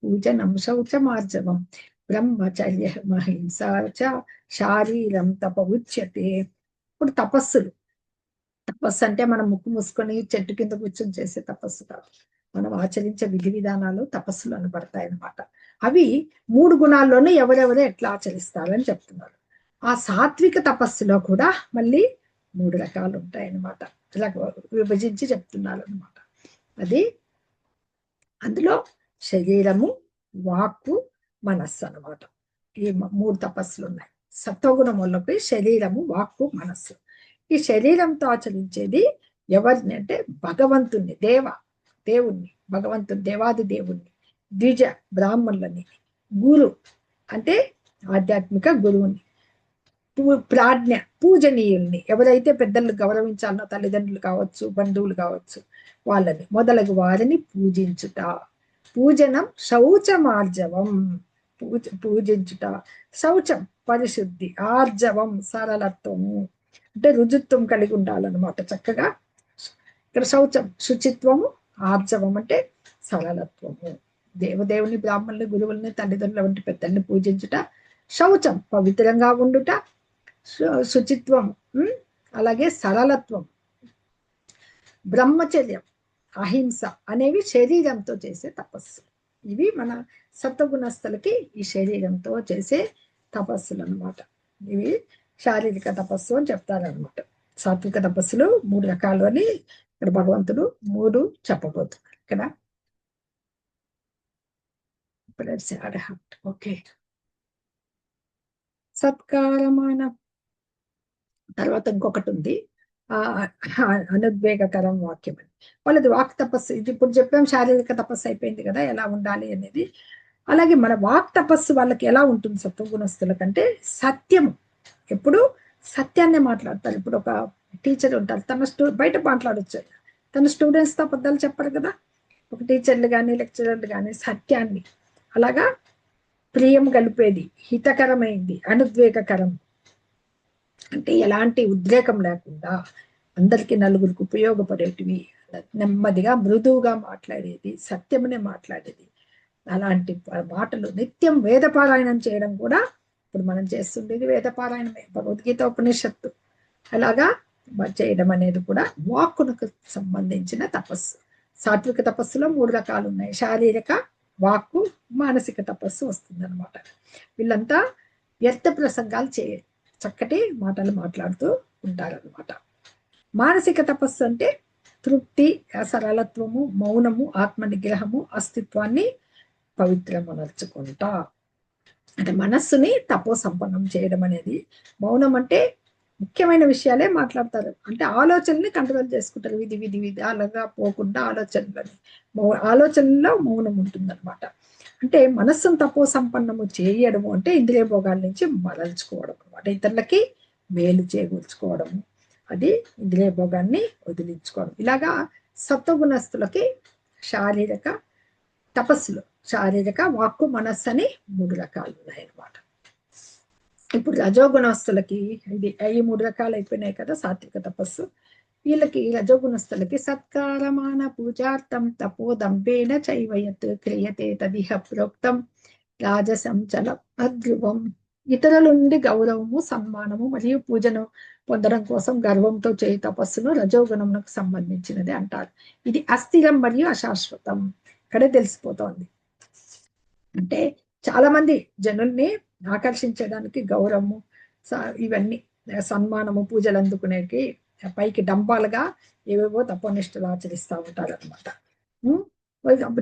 పూజనం శౌచమార్జవం బ్రహ్మచర్య మహింస శారీరం తప ఉచ్యతే. ఇప్పుడు తపస్సు అంటే మనం ముక్కు మూసుకొని చెట్టు కింద కూర్చొని చేసే తపస్సు కాదు. మనం ఆచరించే విధి విధానాలు తపస్సులు అనబడతాయి అన్నమాట. అవి 3 గుణాల్లోనే ఎవరెవరు ఎట్లా ఆచరిస్తారని చెప్తున్నారు. ఆ సాత్విక తపస్సులో కూడా మళ్ళీ 3 రకాలు ఉంటాయి అన్నమాట. ఇలా విభజించి చెప్తున్నారు అనమాట. అది అందులో శరీరము, వాక్కు, మనస్సు అనమాట. ఈ 3 తపస్సులు ఉన్నాయి. సత్వగుణం వల్లపై శరీరము, వాక్కు, మనస్సు. ఈ శరీరంతో ఆచరించేది ఎవరిని అంటే భగవంతుణ్ణి, దేవుణ్ణి, భగవంతుని, దేవాది దేవుణ్ణి, ద్విజ బ్రాహ్మణులని, గురు అంటే ఆధ్యాత్మిక గురువుని, ప్రాజ్ఞ పూజనీయుల్ని, ఎవరైతే పెద్దలను గౌరవించాలనో తల్లిదండ్రులు కావచ్చు, బంధువులు కావచ్చు, వాళ్ళని మొదలగు వారిని పూజించుట. పూజనం శౌచమార్జవం. పూజించుట. శౌచం పరిశుద్ధి, ఆర్జవం సరళత్వము, అంటే రుజుత్వం కలిగి ఉండాలన్నమాట చక్కగా. ఇక్కడ శౌచం శుచిత్వము, ఆర్జవం అంటే సరళత్వము, దేవదేవుని బ్రాహ్మణుని గురువుల్ని తల్లిదండ్రుల వంటి పెద్దల్ని పూజించుట. శౌచం పవిత్రంగా ఉండుట, శుచిత్వం, అలాగే సరళత్వం, బ్రహ్మచర్యం, అహింస అనేవి శరీరంతో చేసే తపస్సు. ఇవి మన సత్వగుణస్థులకి ఈ శరీరంతో చేసే తపస్సులు అనమాట. ఇవి శారీరక తపస్సు అని చెప్తారనమాట. సాత్విక తపస్సులు 3 రకాలు అని ఇక్కడ భగవంతుడు 3 చెప్పబోతున్నారు ఇక్కడ. ఓకే. సత్కారమాన తర్వాత ఇంకొకటి ఉంది, అనుద్వేగకరం వాక్యం అని. వాళ్ళది వాక్ తపస్సు. ఇది ఇప్పుడు చెప్పాం, శారీరక తపస్సు అయిపోయింది కదా ఎలా ఉండాలి అనేది. అలాగే మన వాక్ తపస్సు వాళ్ళకి ఎలా ఉంటుంది సత్వగుణస్థుల కంటే, సత్యం, ఎప్పుడు సత్యాన్నే మాట్లాడతారు. ఇప్పుడు ఒక టీచర్ ఉంటారు, తన బయట మాట్లాడచ్చు, తన స్టూడెంట్స్తో అబద్ధాలు చెప్పరు కదా. ఒక టీచర్లు కానీ లెక్చరర్లు కానీ సత్యాన్ని, అలాగా ప్రియం కలిపేది, హితకరమైంది, అనుద్వేగకరం అంటే ఎలాంటి ఉద్రేకం లేకుండా అందరికి నలుగురికి ఉపయోగపడేటివి, నెమ్మదిగా మృదువుగా మాట్లాడేది, సత్యమునే మాట్లాడేది. అలాంటి మాటలు నిత్యం వేదపారాయణం చేయడం కూడా ఇప్పుడు మనం చేస్తుండేది వేదపారాయణమే, భగవద్గీత ఉపనిషత్తు. అలాగా చేయడం అనేది కూడా వాక్కునకు సంబంధించిన తపస్సు. సాత్విక తపస్సులో 3 రకాలు ఉన్నాయి, శారీరక, వాక్కు, మానసిక తపస్సు వస్తుంది అనమాట. వీళ్ళంతా వ్యర్థ ప్రసంగాలు చేయరు, చక్కటి మాటలు మాట్లాడుతూ ఉంటారనమాట. మానసిక తపస్సు అంటే తృప్తి, సరళత్వము, మౌనము, ఆత్మ నిగ్రహము, అస్తిత్వాన్ని పవిత్రమనర్చుకుంటా, అంటే మనస్సుని తపో సంపన్నం చేయడం అనేది. మౌనం అంటే ముఖ్యమైన విషయాలే మాట్లాడతారు, అంటే ఆలోచనని కంట్రోల్ చేసుకుంటారు, విధి విధి విధి అలాగా పోకుండా ఆలోచనలో మౌనం ఉంటుందన్నమాట. అంటే మనస్సును తపో సంపన్నము చేయడము అంటే ఇంద్రియ భోగాల నుంచి మరల్చుకోవడం అనమాట, ఇతరులకి మేలు చేకూర్చుకోవడము, అది ఇంద్రియ భోగాన్ని వదిలించుకోవడం. ఇలాగా సత్వగుణస్థులకి శారీరక తపస్సులు, శారీరక, వాక్కు, మనస్సు అని 3 రకాలు ఉన్నాయన్నమాట. ఇప్పుడు రజోగుణస్తులకి ఇది ఈ 3 రకాలు అయిపోయినాయి కదా సాత్విక తపస్సు. వీళ్ళకి రజోగుణస్తులకి సత్కారమాన పూజార్థం తపోదంబేన చైవయత్ క్రియతే తదిహ ప్రోక్తం రాజసం చల అధ్రువం. ఇతరుల నుండి గౌరవము, సన్మానము మరియు పూజను పొందడం కోసం గర్వంతో చేయి తపస్సును రజోగుణమునకు సంబంధించినది అంటారు. ఇది అస్థిరం మరియు అశాశ్వతం, ఇక్కడే తెలిసిపోతోంది. అంటే చాలా మంది జనుల్ని ఆకర్షించడానికి గౌరవము, ఇవన్నీ సన్మానము, పూజలు అందుకునేకి పైకి డంబాలుగా ఏవేవో తపోనిష్టలు ఆచరిస్తూ ఉంటారు అనమాట.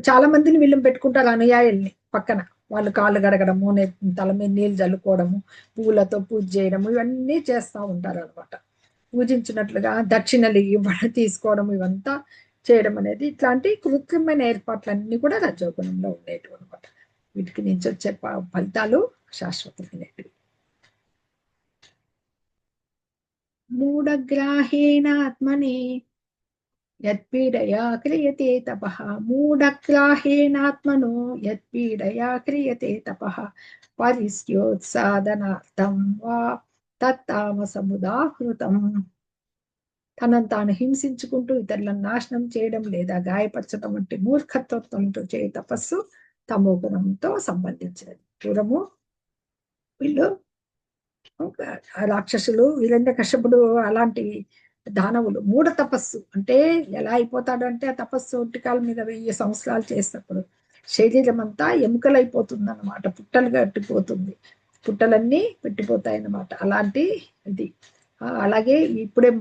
చాలా మందిని వీళ్ళని పెట్టుకుంటారు అనుయాయుల్ని పక్కన, వాళ్ళు కాళ్ళు గడగడము, తల మీద నీళ్ళు చల్లుకోవడము, పువ్వులతో పూజ చేయడము, ఇవన్నీ చేస్తూ ఉంటారు అనమాట. పూజించినట్లుగా దక్షిణలు ఇవ్వడం, తీసుకోవడం, ఇవంతా చేయడం అనేది, ఇట్లాంటి కృత్రిమైన ఏర్పాట్లన్నీ కూడా రజోగుణంలో ఉండేటివి అనమాట. వీటికి నుంచి వచ్చే ఫలితాలు శాశ్వతమైనవి. మూఢగ్రాహేణ ఆత్మని యత్పీడయా క్రియతే తపః. మూఢగ్రాహేణాత్మనో యత్పీడయా క్రియతే తపః పరిస్యోత్సాదనార్థం వా తత్తామసముదాహృతం. తనను తాను హింసించుకుంటూ ఇతరులను నాశనం చేయడం లేదా గాయపరచడం వంటి మూర్ఖత్వంతో చేయ తపస్సు తమో గుణంతో సంబంధించినది. పూర్వము వీళ్ళు రాక్షసులు, కశ్యపుడు అలాంటి దానవులు 3 తపస్సు అంటే ఎలా అయిపోతాడు అంటే, ఆ తపస్సు ఒంటికాల మీద 1000 సంవత్సరాలు చేసినప్పుడు శరీరం అంతా ఎముకలైపోతుంది అనమాట, పుట్టలు కట్టిపోతుంది, పుట్టలన్నీ పెట్టిపోతాయి అన్నమాట. అలాంటి ఇది. అలాగే ఇప్పుడే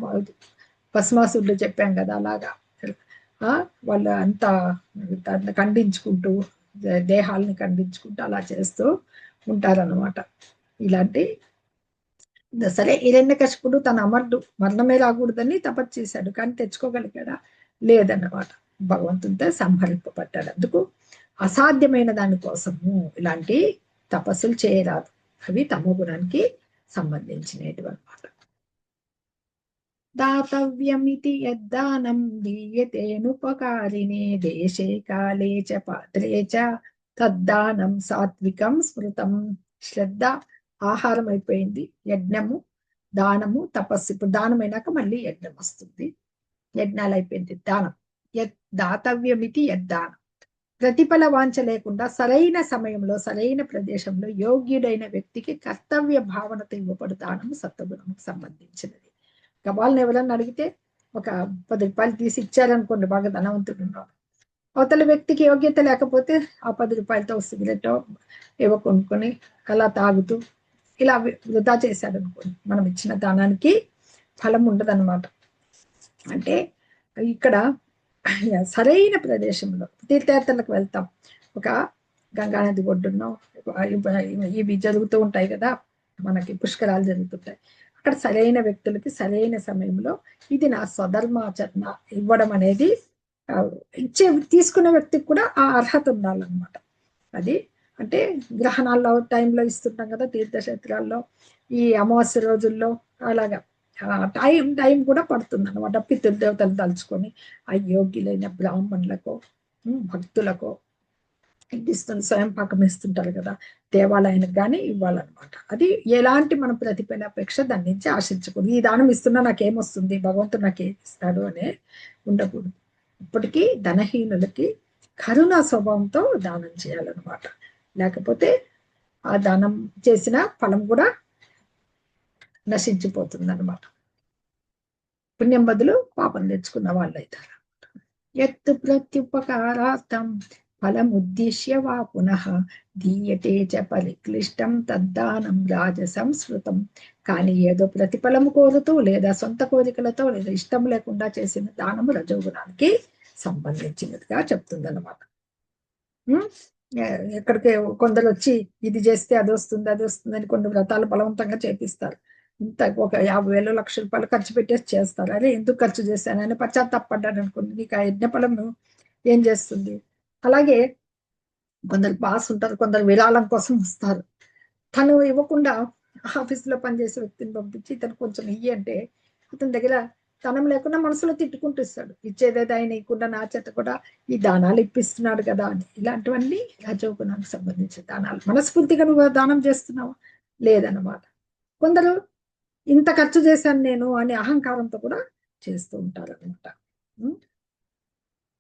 భస్మాసురుడు చెప్పాం కదా, అలాగా వాళ్ళు అంతా ఖండించుకుంటూ, దేహాలని ఖండించుకుంటూ అలా చేస్తూ ఉంటారన్నమాట. ఇలాంటి సరే, హిరణ్యకశిపుడు తన అమరుడు, మరణమే రాకూడదని తపస్సు చేశాడు, కానీ తెచ్చుకోగలిగాడా? లేదన్నమాట. భగవంతునితో సంహరింపబడ్డాడు. అందుకు అసాధ్యమైన దానికోసము ఇలాంటి తపస్సులు చేయరాదు, అవి తమో గుణానికి సంబంధించినవి అన్నమాట. దాతవ్యమితి యద్దానం దీయతేనుపకారిణే దేశే కాలే చ పాత్రే చ తద్దానం సాత్వికం స్మృతం. శ్రద్ధ ఆహారం అయిపోయింది, యజ్ఞము దానము తపస్సు. ఇప్పుడు దానం అయినాక మళ్ళీ యజ్ఞం వస్తుంది. యజ్ఞాలు అయిపోయింది, దానం. యత్ దాతవ్యమితి యద్దానం. ప్రతిఫల వాంఛ లేకుండా సరైన సమయంలో సరైన ప్రదేశంలో యోగ్యుడైన వ్యక్తికి కర్తవ్య భావనతో ఇవ్వబడు దానము సత్వగుణముకు సంబంధించినది. ఇక వాళ్ళని ఎవరన్నా అడిగితే ఒక 10 రూపాయలు తీసి ఇచ్చారనుకోండి, బాగా ధనవంతుడు ఉన్నాడు, అవతల వ్యక్తికి యోగ్యత లేకపోతే ఆ 10 రూపాయలతో సిగరెట్ ఏవో కొనుక్కొని అలా తాగుతూ ఇలా వృధా చేశాడు అనుకోండి, మనం ఇచ్చిన దానానికి ఫలం ఉండదన్నమాట. అంటే ఇక్కడ సరైన ప్రదేశంలో తీర్థయాత్రలకు వెళ్తాం, ఒక గంగానది ఒడ్డునో ఇవి జరుగుతూ ఉంటాయి కదా, మనకి పుష్కరాలు జరుగుతుంటాయి. అక్కడ సరైన వ్యక్తులకి సరైన సమయంలో ఇది నా స్వధర్మాచరణ ఇవ్వడం అనేది, తీసుకున్న వ్యక్తికి కూడా ఆ అర్హత ఉండాలన్నమాట. అది అంటే గ్రహణాల్లో టైంలో ఇస్తుంటాం కదా తీర్థక్షేత్రాల్లో, ఈ అమావాస్య రోజుల్లో అలాగా టైం కూడా పడుతుంది అనమాట. పితృదేవతలు తలుచుకొని ఆ యోగ్యులైన బ్రాహ్మణులకో భక్తులకో ఇస్తుంది, స్వయం పాకం ఇస్తుంటారు కదా దేవాలయానికి కానీ ఇవ్వాలన్నమాట. అది ఎలాంటి మన ప్రతిఫలాపేక్ష దాని నుంచి ఆశించకూడదు. ఈ దానం ఇస్తున్నా నాకేమొస్తుంది, భగవంతుడు నాకేం ఇస్తాడు అనే ఉండకూడదు. ఇప్పటికీ ధనహీనులకి కరుణా స్వభావంతో దానం చేయాలన్నమాట. లేకపోతే ఆ దానం చేసిన ఫలం కూడా నశించిపోతుంది అనమాట. పుణ్యం బదులు పాపం తెచ్చుకున్న వాళ్ళు అవుతారు. ఎత్తు ప్రత్యుపకారార్థం ఫలముద్దిశ్య వా పునః దీయతే చ పరిక్లిష్టం తద్దానం రాజసంస్కృతం. కానీ ఏదో ప్రతిఫలము కోరుతూ లేదా సొంత కోరికలతో లేదా ఇష్టం లేకుండా చేసిన దానము రజోగుణానికి సంబంధించినదిగా చెప్తుందన్నమాట. ఎక్కడికి కొందరు వచ్చి ఇది చేస్తే అది వస్తుంది అది వస్తుంది అని కొన్ని వ్రతాలు బలవంతంగా చేపిస్తారు. ఇంత ఒక 50,000 లక్షల రూపాయలు ఖర్చు పెట్టేసి చేస్తారు. అదే ఎందుకు ఖర్చు చేశానని పశ్చాత్తాపడ్డాడు అనుకోండి, నీకు ఆ యజ్ఞ ఫలం ఏం చేస్తుంది. అలాగే కొందరు బాస్ ఉంటారు, కొందరు విరాళం కోసం వస్తారు. తను ఇవ్వకుండా ఆఫీసులో పనిచేసే వ్యక్తిని పంపించి ఇతను కొంచెం ఇయ్యి అంటే అతని దగ్గర ధనం లేకుండా మనసులో తిట్టుకుంటూ ఇస్తాడు. ఇచ్చేదేదో ఆయన ఇవ్వకుండా నా చేత కూడా ఈ దానాలు ఇప్పిస్తున్నాడు కదా అని. ఇలాంటివన్నీ రజోగుణానికి సంబంధించిన దానాలు. మనస్ఫూర్తిగా నువ్వు దానం చేస్తున్నావు లేదన్నమాట. కొందరు ఇంత ఖర్చు చేశాను నేను అని అహంకారంతో కూడా చేస్తూ ఉంటారు అనమాట.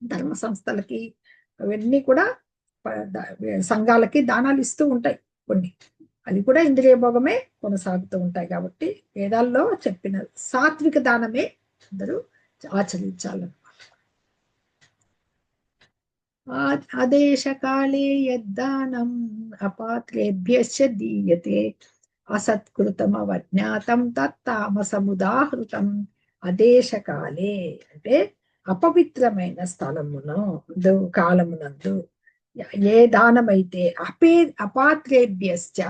ధర్మ సంస్థలకి అవన్నీ కూడా సంఘాలకి దానాలు ఇస్తూ ఉంటాయి కొన్ని, అది కూడా ఇంద్రియ భోగమే కొనసాగుతూ ఉంటాయి. కాబట్టి వేదాల్లో చెప్పిన సాత్విక దానమే అందరూ ఆచరించాలన్నమాట. ఆదేశకాలే యద్దానం అపాత్రేభ్యశ్చ దీయతే అసత్కృతమవజ్ఞాతం తత్తామసముదాహృతం. అదేశకాలే అంటే అపవిత్రమైన స్థలమును కాలమునందు ఏ దానమైతే అపాత్రేభ్యశ్చ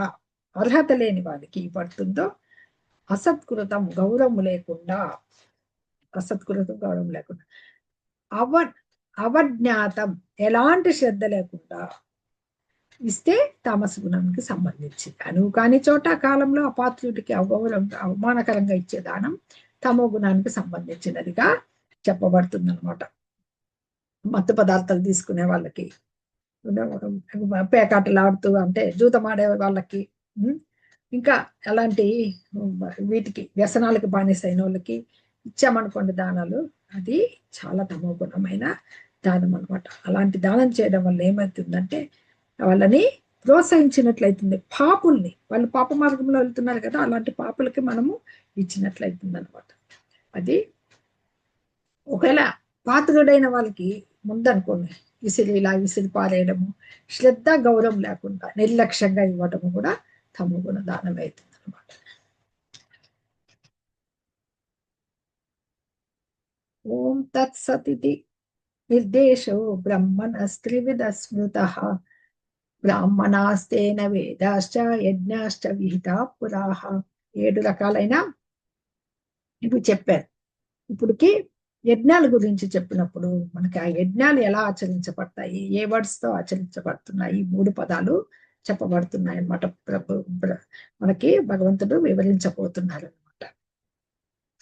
అర్హత లేని వారికి పడుతుందో, అసత్కృతం గౌరవం లేకుండా, అసత్కృతం గౌరవం లేకుండా, అవజ్ఞాతం ఎలాంటి శ్రద్ధ లేకుండా ఇస్తే తామస గుణానికి సంబంధించింది. అనువు కాని చోట కాలంలో అపాత్రుడికి అవమానకరంగా ఇచ్చే దానం తమో గుణానికి సంబంధించినదిగా చెప్పబడుతుంది అనమాట. మత్తు పదార్థాలు తీసుకునే వాళ్ళకి, పేకాటలు ఆడుతూ అంటే జూతమాడే వాళ్ళకి, ఇంకా అలాంటి వీటికి వ్యసనాలకు బానిసైన వాళ్ళకి ఇచ్చామనుకోండి దానాలు, అది చాలా తమో గుణమైన దానం అనమాట. అలాంటి దానం చేయడం వల్ల ఏమవుతుందంటే వాళ్ళని ప్రోత్సహించినట్లయితుంది. పాపుల్ని, వాళ్ళు పాప మార్గంలో వెళ్తున్నారు కదా, అలాంటి పాపులకి మనము ఇచ్చినట్లయితుంది అనమాట. అది ఒకవేళ పాత్రుడైన వాళ్ళకి ముందనుకోండి ఇలా విసిరి పారేయడము, శ్రద్ధ గౌరవం లేకుండా నిర్లక్ష్యంగా ఇవ్వడము కూడా తమో గుణ దానం అవుతుంది అనమాట. ఓం తత్సతి నిర్దేశో బ్రహ్మణస్త్రివిధ స్మృతః బ్రాహ్మణాస్తేన వేదాశ్చ యజ్ఞాశ్చ విహితా పురాః. 7 రకాలైన ఇవి చెప్పారు. ఇప్పుడుకి యజ్ఞాల గురించి చెప్పినప్పుడు మనకి ఆ యజ్ఞాలు ఎలా ఆచరించబడతాయి, ఏ వర్డ్స్ తో ఆచరించబడుతున్నాయి, 3 పదాలు చెప్పబడుతున్నాయి అనమాట. మనకి భగవంతుడు వివరించబోతున్నారు అనమాట.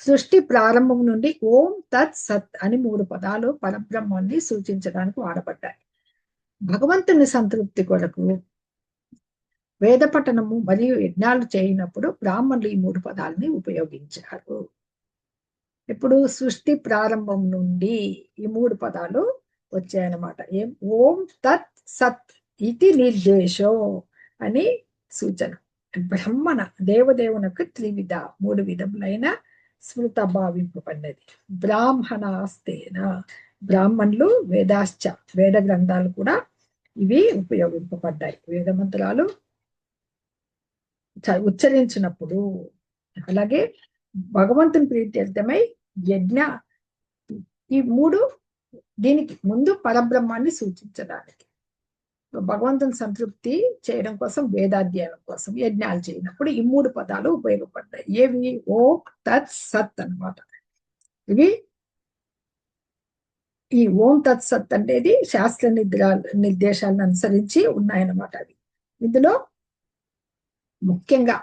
సృష్టి ప్రారంభం నుండి ఓం తత్ సత్ అని 3 పదాలు పరబ్రహ్మాన్ని సూచించడానికి వాడబడ్డాయి. భగవంతుని సంతృప్తి కొరకు వేద పఠనము మరియు యజ్ఞాలు చేయనప్పుడు బ్రాహ్మణులు ఈ 3 పదాలని ఉపయోగించారు. ఇప్పుడు సృష్టి ప్రారంభం నుండి ఈ 3 పదాలు వచ్చాయన్నమాట. ఓం తత్ సత్ ఇది నిర్దేశో అని సూచన. బ్రహ్మణ దేవదేవునకు త్రివిధ 3 విధములైన స్మృత భావింపబడినది. బ్రాహ్మణాస్తేన బ్రాహ్మణులు వేదాశ్చ వేద గ్రంథాలు కూడా ఇవి ఉపయోగింపబడ్డాయి. వేద మంత్రాలు ఉచ్చరించినప్పుడు, అలాగే భగవంతుని ప్రీత్యర్థమై యజ్ఞ, ఈ 3 దీనికి ముందు పరబ్రహ్మాన్ని సూచించడానికి, భగవంతుని సంతృప్తి చేయడం కోసం, వేదాధ్యయనం కోసం యజ్ఞాలు చేయనప్పుడు ఈ 3 పదాలు ఉపయోగపడ్డాయి. ఏవి? ఓం తత్ సత్ అన్నమాట. ఇవి ఈ ఓం తత్ సత్ అనేది శాస్త్ర నిర్దేశాలను అనుసరించి ఉన్నాయన్నమాట. అవి ఇందులో ముఖ్యంగా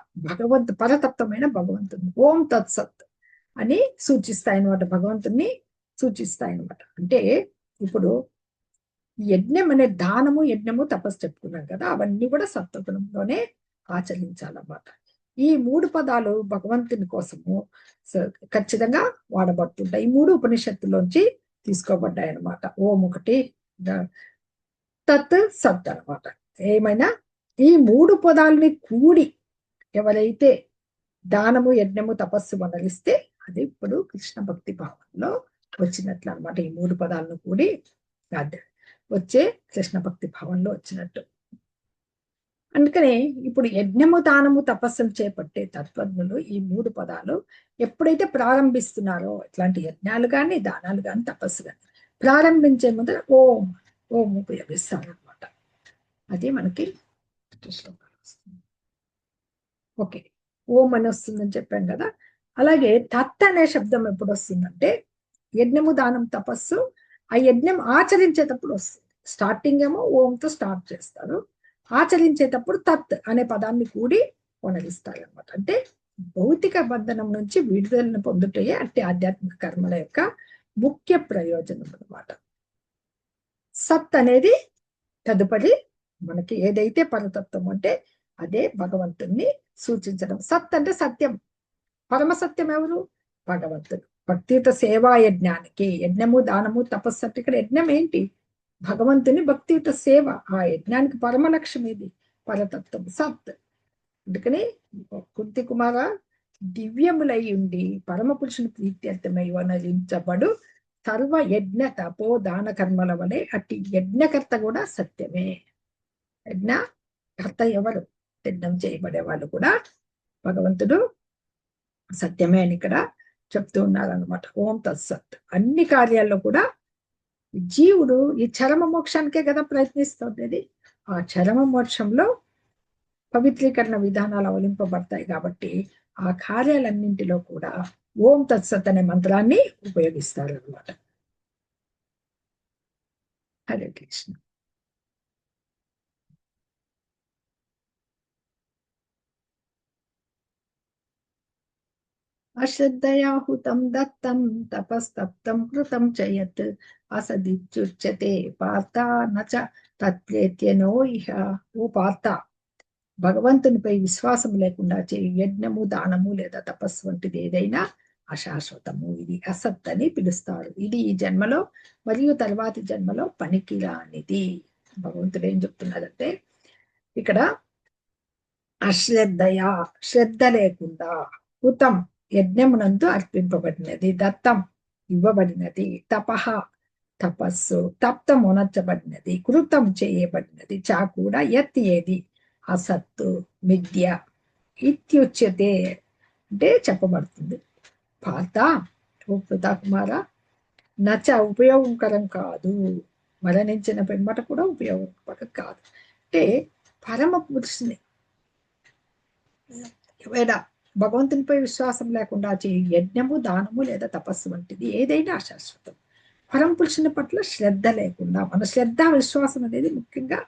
పరతత్వమైన భగవంతుని ఓం తత్ సత్ అని సూచిస్తాయన్నమాట. భగవంతుని సూచిస్తాయన్నమాట. అంటే ఇప్పుడు యజ్ఞం అనే దానము, యజ్ఞము, తపస్సు చెప్పుకున్నాం కదా, అవన్నీ కూడా సత్వగుణంలోనే ఆచరించాలన్నమాట. ఈ 3 పదాలు భగవంతుని కోసము ఖచ్చితంగా వాడబడుతుంటాయి. ఈ 3 ఉపనిషత్తులోంచి తీసుకోబడ్డాయి అన్నమాట. ఓం ఒకటి, తత్ సత్ అనమాట. ఏమైనా ఈ 3 పదాలని కూడి ఎవరైతే దానము, యజ్ఞము, తపస్సు మొదలిస్తే అది ఇప్పుడు కృష్ణ భక్తి భావంలో వచ్చినట్లు అనమాట. ఈ 3 పదాలను కూడి వచ్చే కృష్ణ భక్తి భావంలో వచ్చినట్టు. అందుకనే ఇప్పుడు యజ్ఞము, దానము, తపస్సును చేపట్టే తత్వజ్ఞులు ఈ 3 పదాలు ఎప్పుడైతే ప్రారంభిస్తున్నారో, ఇట్లాంటి యజ్ఞాలు కానీ, దానాలు కానీ, తపస్సు కానీ ప్రారంభించే ముందు ఓం ఓం ఉపయోగిస్తారు అనమాట. అది మనకి ఓకే, ఓం అని వస్తుందని చెప్పాం కదా. అలాగే తత్ అనే శబ్దం ఎప్పుడు వస్తుందంటే యజ్ఞము, దానం, తపస్సు ఆ యజ్ఞం ఆచరించేటప్పుడు వస్తుంది. స్టార్టింగ్ ఏమో ఓంతో స్టార్ట్ చేస్తారు, ఆచరించేటప్పుడు తత్ అనే పదాన్ని కూడి కొనగిస్తారు అనమాట. అంటే భౌతిక బంధనం నుంచి విడుదలను పొందుటే అంటే ఆధ్యాత్మిక కర్మల యొక్క ముఖ్య ప్రయోజనం అనమాట. సత్ అనేది తదుపరి మనకి ఏదైతే పరతత్వం అంటే అదే భగవంతుణ్ణి సూచించడం. సత్ అంటే సత్యం, పరమసత్యం ఎవరు? భగవంతుడు. భక్తియుత సేవా యజ్ఞానికి, యజ్ఞము, దానము, తపస్సు అంటే ఇక్కడ యజ్ఞం ఏంటి? భగవంతుని భక్తియుత సేవ. ఆ యజ్ఞానికి పరమ లక్ష్యం ఇది, పరతత్వం సత్. అందుకని కుంతి కుమార దివ్యములై ఉండి పరమ పురుషుని ప్రీత్యర్థమై వనరించబడు సర్వ యజ్ఞ తపో దాన కర్మల వలె అట్టి యజ్ఞకర్త కూడా సత్యమే. యజ్ఞకర్త ఎవరు? యజ్ఞం చేయబడే వాళ్ళు కూడా భగవంతుడు సత్యమే అని ఇక్కడ చెప్తూ ఉన్నారనమాట. ఓం తత్సత్. అన్ని కార్యాల్లో కూడా జీవుడు ఈ చరమ మోక్షానికే కదా ప్రయత్నిస్తుంది. ఆ చరమ మోక్షంలో పవిత్రీకరణ విధానాలు అవలింపబడతాయి కాబట్టి ఆ కార్యాలన్నింటిలో కూడా ఓం తత్సత్ అనే మంత్రాన్ని ఉపయోగిస్తారు అనమాట. హరే కృష్ణ. అశ్రద్ధయాహుతం దత్తం తపస్తప్తం కృతం చయత్ అసదిచ్యుచ్యతే పార్త నచ తత్ప్రేత్యనో ఇహ. ఓ పార్త, భగవంతునిపై విశ్వాసం లేకుండా చేయు యజ్ఞము, దానము లేదా తపస్సు వంటిది ఏదైనా అశాశ్వతము, ఇది అసత్ అని పిలుస్తారు. ఇది ఈ జన్మలో మరియు తర్వాతి జన్మలో పనికిరానిది. భగవంతుడు ఏం చెప్తున్నాడంటే ఇక్కడ అశ్రద్ధయా, శ్రద్ధ లేకుండా, కృతం యజ్ఞమునందు అర్పింపబడినది, దత్తం ఇవ్వబడినది, తపహ తపస్సు, తప్తం ఉనర్చబడినది, కృతం చేయబడినది, చా కూడా యత్ ఏది అసత్తు, మిథ్య, ఇత్యుచ్యతే అంటే చెప్పబడుతుంది. పాత ఓ కుమార నచ ఉపయోగకరం కాదు, మరణించిన పిమ్మట కూడా ఉపయోగకరం కాదు. అంటే పరమ పురుషుని ఏదైనా భగవంతునిపై విశ్వాసం లేకుండా చేయు యజ్ఞము, దానము లేదా తపస్సు వంటిది ఏదైనా అశాశ్వతం. పరమ పురుషుని పట్ల శ్రద్ధ లేకుండా, మన శ్రద్ధ విశ్వాసం అనేది ముఖ్యంగా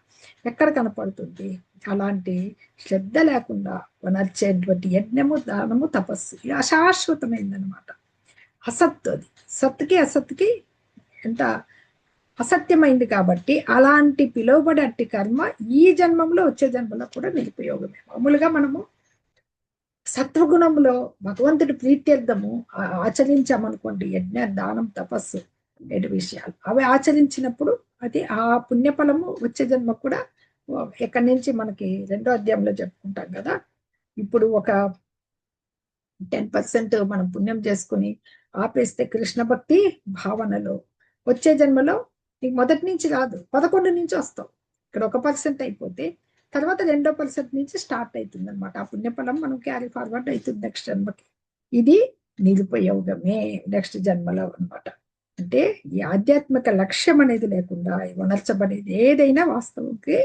ఎక్కడ కనపడుతుంది? అలాంటి శ్రద్ధ లేకుండా నచ్చేటువంటి యజ్ఞము, దానము, తపస్సు ఇది అశాశ్వతమైందనమాట. అసత్తు అది. సత్తుకి అసత్తుకి ఎంత అసత్యమైంది కాబట్టి అలాంటి పిలువబడే అట్టి కర్మ ఈ జన్మంలో వచ్చే జన్మలో కూడా నిరుపయోగమే. మామూలుగా మనము సత్వగుణంలో భగవంతుడి ప్రీత్యర్థము ఆచరించామనుకోండి, యజ్ఞ దానం తపస్సు 7 విషయాలు అవి ఆచరించినప్పుడు అది ఆ పుణ్యఫలము వచ్చే జన్మ కూడా ఎక్కడి నుంచి మనకి 2వ అధ్యాయంలో చెప్పుకుంటాం కదా. ఇప్పుడు ఒక 10% మనం పుణ్యం చేసుకుని ఆపేస్తే కృష్ణ భక్తి భావనలో వచ్చే జన్మలో నీకు మొదటి నుంచి రాదు, 11 నుంచి వస్తావు. ఇక్కడ 1% అయిపోతే తర్వాత 2% నుంచి స్టార్ట్ అవుతుంది అనమాట. ఆ పుణ్యఫలం మనం క్యారీ ఫార్వర్డ్ అవుతుంది నెక్స్ట్ జన్మకి. ఇది నిరుపయోగమే నెక్స్ట్ జన్మలో అనమాట. అంటే ఈ ఆధ్యాత్మిక లక్ష్యం అనేది లేకుండా వనర్చబడేది ఏదైనా వాస్తవంకి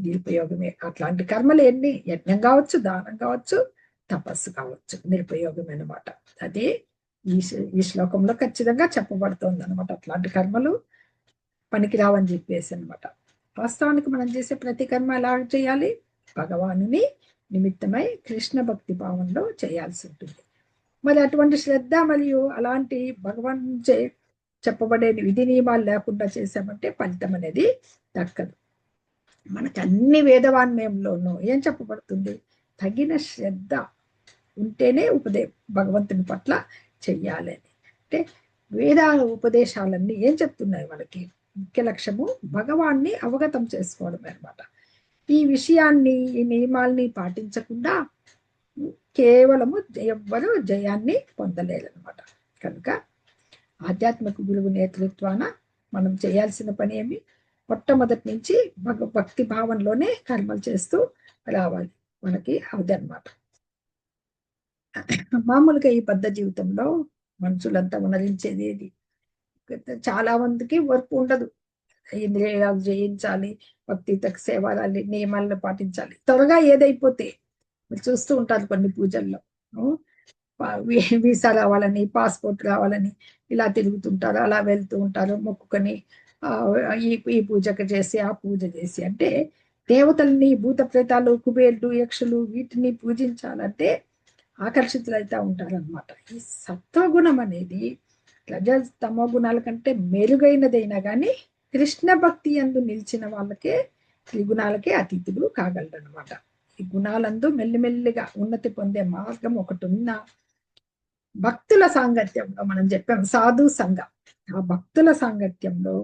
నిరుపయోగమే. అట్లాంటి కర్మలు ఎన్ని, యజ్ఞం కావచ్చు, దానం కావచ్చు, తపస్సు కావచ్చు, నిరుపయోగమే అనమాట. అది ఈ శ్లోకంలో ఖచ్చితంగా చెప్పబడుతోంది అనమాట. అట్లాంటి కర్మలు పనికిరావని చెప్పేసి అనమాట. వాస్తవానికి మనం చేసే ప్రతి కర్మ ఎలా చేయాలి? భగవానుని నిమిత్తమై కృష్ణ భక్తి భావంలో చేయాల్సి ఉంటుంది. మరి అటువంటి శ్రద్ధ మరియు అలాంటి భగవాన్ చెప్పబడే విధి నియమాలు లేకుండా చేసామంటే ఫలితం అనేది దక్కదు. మనకి అన్ని వేదవాన్మయంలోనూ ఏం చెప్పబడుతుంది? తగిన శ్రద్ధ ఉంటేనే భగవంతుని పట్ల చెయ్యాలని. అంటే వేద ఉపదేశాలన్నీ ఏం చెప్తున్నాయి మనకి? ముఖ్య లక్ష్యము భగవాన్ని అవగతం చేసుకోవడం అనమాట. ఈ విషయాన్ని, ఈ నియమాల్ని పాటించకుండా కేవలము ఎవ్వరూ జయాన్ని పొందలేరనమాట. కనుక ఆధ్యాత్మిక గురువు నేతృత్వాన మనం చేయాల్సిన పని ఏమి? మొట్టమొదటి నుంచి భక్తి భావంలోనే కర్మలు చేస్తూ రావాలి. మనకి అదనమాట. మామూలుగా ఈ బద్ధ జీవితంలో మనుషులంతా ఉనరించేది ఏది? చాలా మందికి వర్క్ ఉండదు. ఇంద్రియాలు జయించాలి, భక్తియుత సేవలు, నియమాలను పాటించాలి. త్వరగా ఏదైపోతే మీరు చూస్తూ ఉంటారు కొన్ని పూజల్లో వీసా రావాలని, పాస్పోర్ట్ రావాలని ఇలా తిరుగుతుంటారు, అలా వెళ్తూ ఉంటారు మొక్కుకొని ఈ పూజకు చేసి ఆ పూజ చేసి. అంటే దేవతల్ని, భూత ప్రేతాలు, కుబేరుడు, యక్షులు వీటిని పూజించాలంటే ఆకర్షితులైతే ఉంటారనమాట. ఈ సత్వగుణం అనేది రజస్తమో గుణాల కంటే మెరుగైనదైనా కానీ కృష్ణ భక్తి యందు నిలిచిన వాళ్ళకే త్రిగుణాలకే అతీతులు కాగలరనమాట. ఈ గుణాలందు మెల్లిమెల్లిగా ఉన్నతి పొందే మార్గం ఒకటి ఉన్న భక్తుల సాంగత్యంలో మనం చెప్పాం, సాధు సంఘం. ఆ భక్తుల సాంగత్యంలో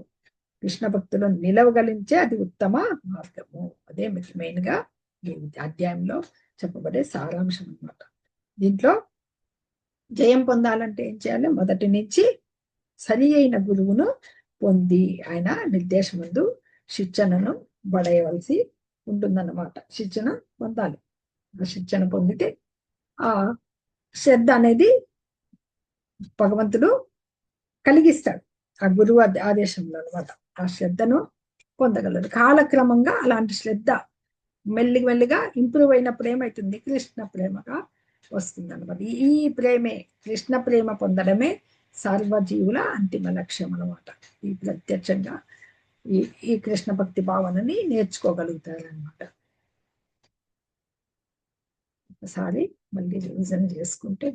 కృష్ణ భక్తులు నిలవగలించే అది ఉత్తమ మార్గము. అదే మెయిన్ గా ఈ అధ్యాయంలో చెప్పబడే సారాంశం అనమాట. దీంట్లో జయం పొందాలంటే ఏం చేయాలి? మొదటి నుంచి సరి అయిన గురువును పొంది ఆయన నిర్దేశమందు శిక్షణను బడయవలసి ఉంటుందన్నమాట. శిక్షణ పొందాలి. ఆ శిక్షణ పొందితే ఆ శ్రద్ధ అనేది భగవంతుడు కలిగిస్తాడు ఆ గురువు ఆదేశంలో అనమాట. ఆ శ్రద్ధను పొందగలరు. కాలక్రమంగా అలాంటి శ్రద్ధ మెల్లిగా ఇంప్రూవ్ అయినప్పుడు ఏమవుతుంది? కృష్ణ ప్రేమగా వస్తుంది అనమాట. ఈ ప్రేమే, కృష్ణ ప్రేమ పొందడమే సర్వజీవుల అంతిమ లక్ష్యం అనమాట. ఈ ప్రత్యక్షంగా ఈ కృష్ణ భక్తి భావనని నేర్చుకోగలుగుతారనమాట. ఒకసారి మళ్ళీ రివిజన్ చేసుకుంటే.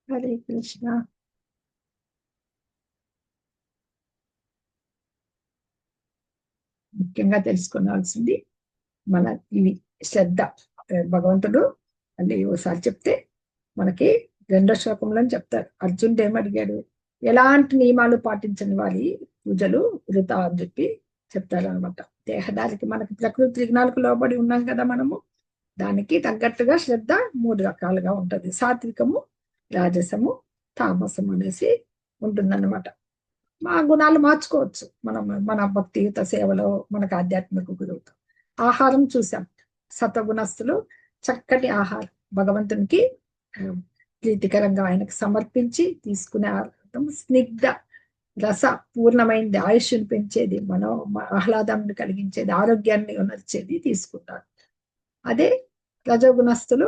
హరే కృష్ణ. ముఖ్యంగా తెలుసుకోవాల్సింది మన ఇవి శ్రద్ధ. భగవంతుడు మళ్ళీ ఓసారి చెప్తే మనకి 2వ శ్లోకంలో చెప్తారు. అర్జునుడు ఏమడిగాడు? ఎలాంటి నియమాలు పాటించని వారి పూజలు వృధా అని చెప్పి చెప్తారు అనమాట. దేహదారికి మనకి ప్రకృతి త్రిగుణాలకు లోబడి ఉన్నాం కదా మనము. దానికి తగ్గట్టుగా శ్రద్ధ 3 రకాలుగా ఉంటది. సాత్వికము, రాజసము, తామసము అనేసి ఉంటుందన్నమాట. మా గుణాలు మార్చుకోవచ్చు మనం మన భక్తియుత సేవలో, మనకు ఆధ్యాత్మిక గురువుతో. ఆహారం చూసాం. సత్వగుణస్థులు చక్కటి ఆహారం భగవంతునికి ప్రీతికరంగా ఆయనకు సమర్పించి తీసుకునే ఆహారం స్నిగ్ధ రస పూర్ణమైంది, ఆయుష్ను పెంచేది, ఆహ్లాదాన్ని కలిగించేది, ఆరోగ్యాన్ని ఉనర్చేది తీసుకుంటారు. అదే రజోగుణస్థులు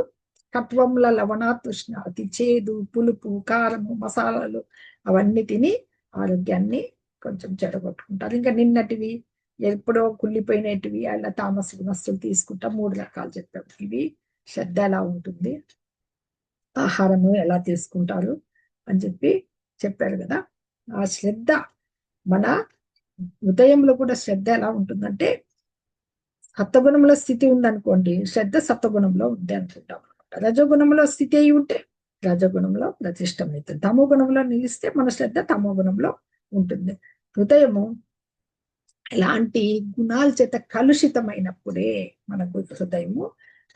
కట్వముల లవణాతృష్ణ, అతి చేదు, పులుపు, కారము, మసాలాలు అవన్నీ తిని ఆరోగ్యాన్ని కొంచెం చెడగొట్టుకుంటారు. ఇంకా నిన్నటివి ఎప్పుడో కుళ్ళిపోయినటివి అలా తామస గుణస్తులు తీసుకుంటా 3 రకాలు చెప్పాం. ఇవి శ్రద్ధ ఎలా ఉంటుంది, ఆహారము ఎలా తీసుకుంటారు అని చెప్పి చెప్పారు కదా. ఆ శ్రద్ధ మన హృదయంలో కూడా శ్రద్ధ ఎలా ఉంటుందంటే, సత్వగుణంలో స్థితి ఉందనుకోండి, శ్రద్ధ సత్వగుణంలో ఉంది అనుకుంటాం అనమాట. రజోగుణంలో స్థితి అయి ఉంటే రజోగుణంలో ప్రతిష్టమవుతుంది. తమో గుణంలో నిలిస్తే మన శ్రద్ధ తమో గుణంలో ఉంటుంది. హృదయము ఇలాంటి గుణాల చేత కలుషితమైనప్పుడే మనకు హృదయము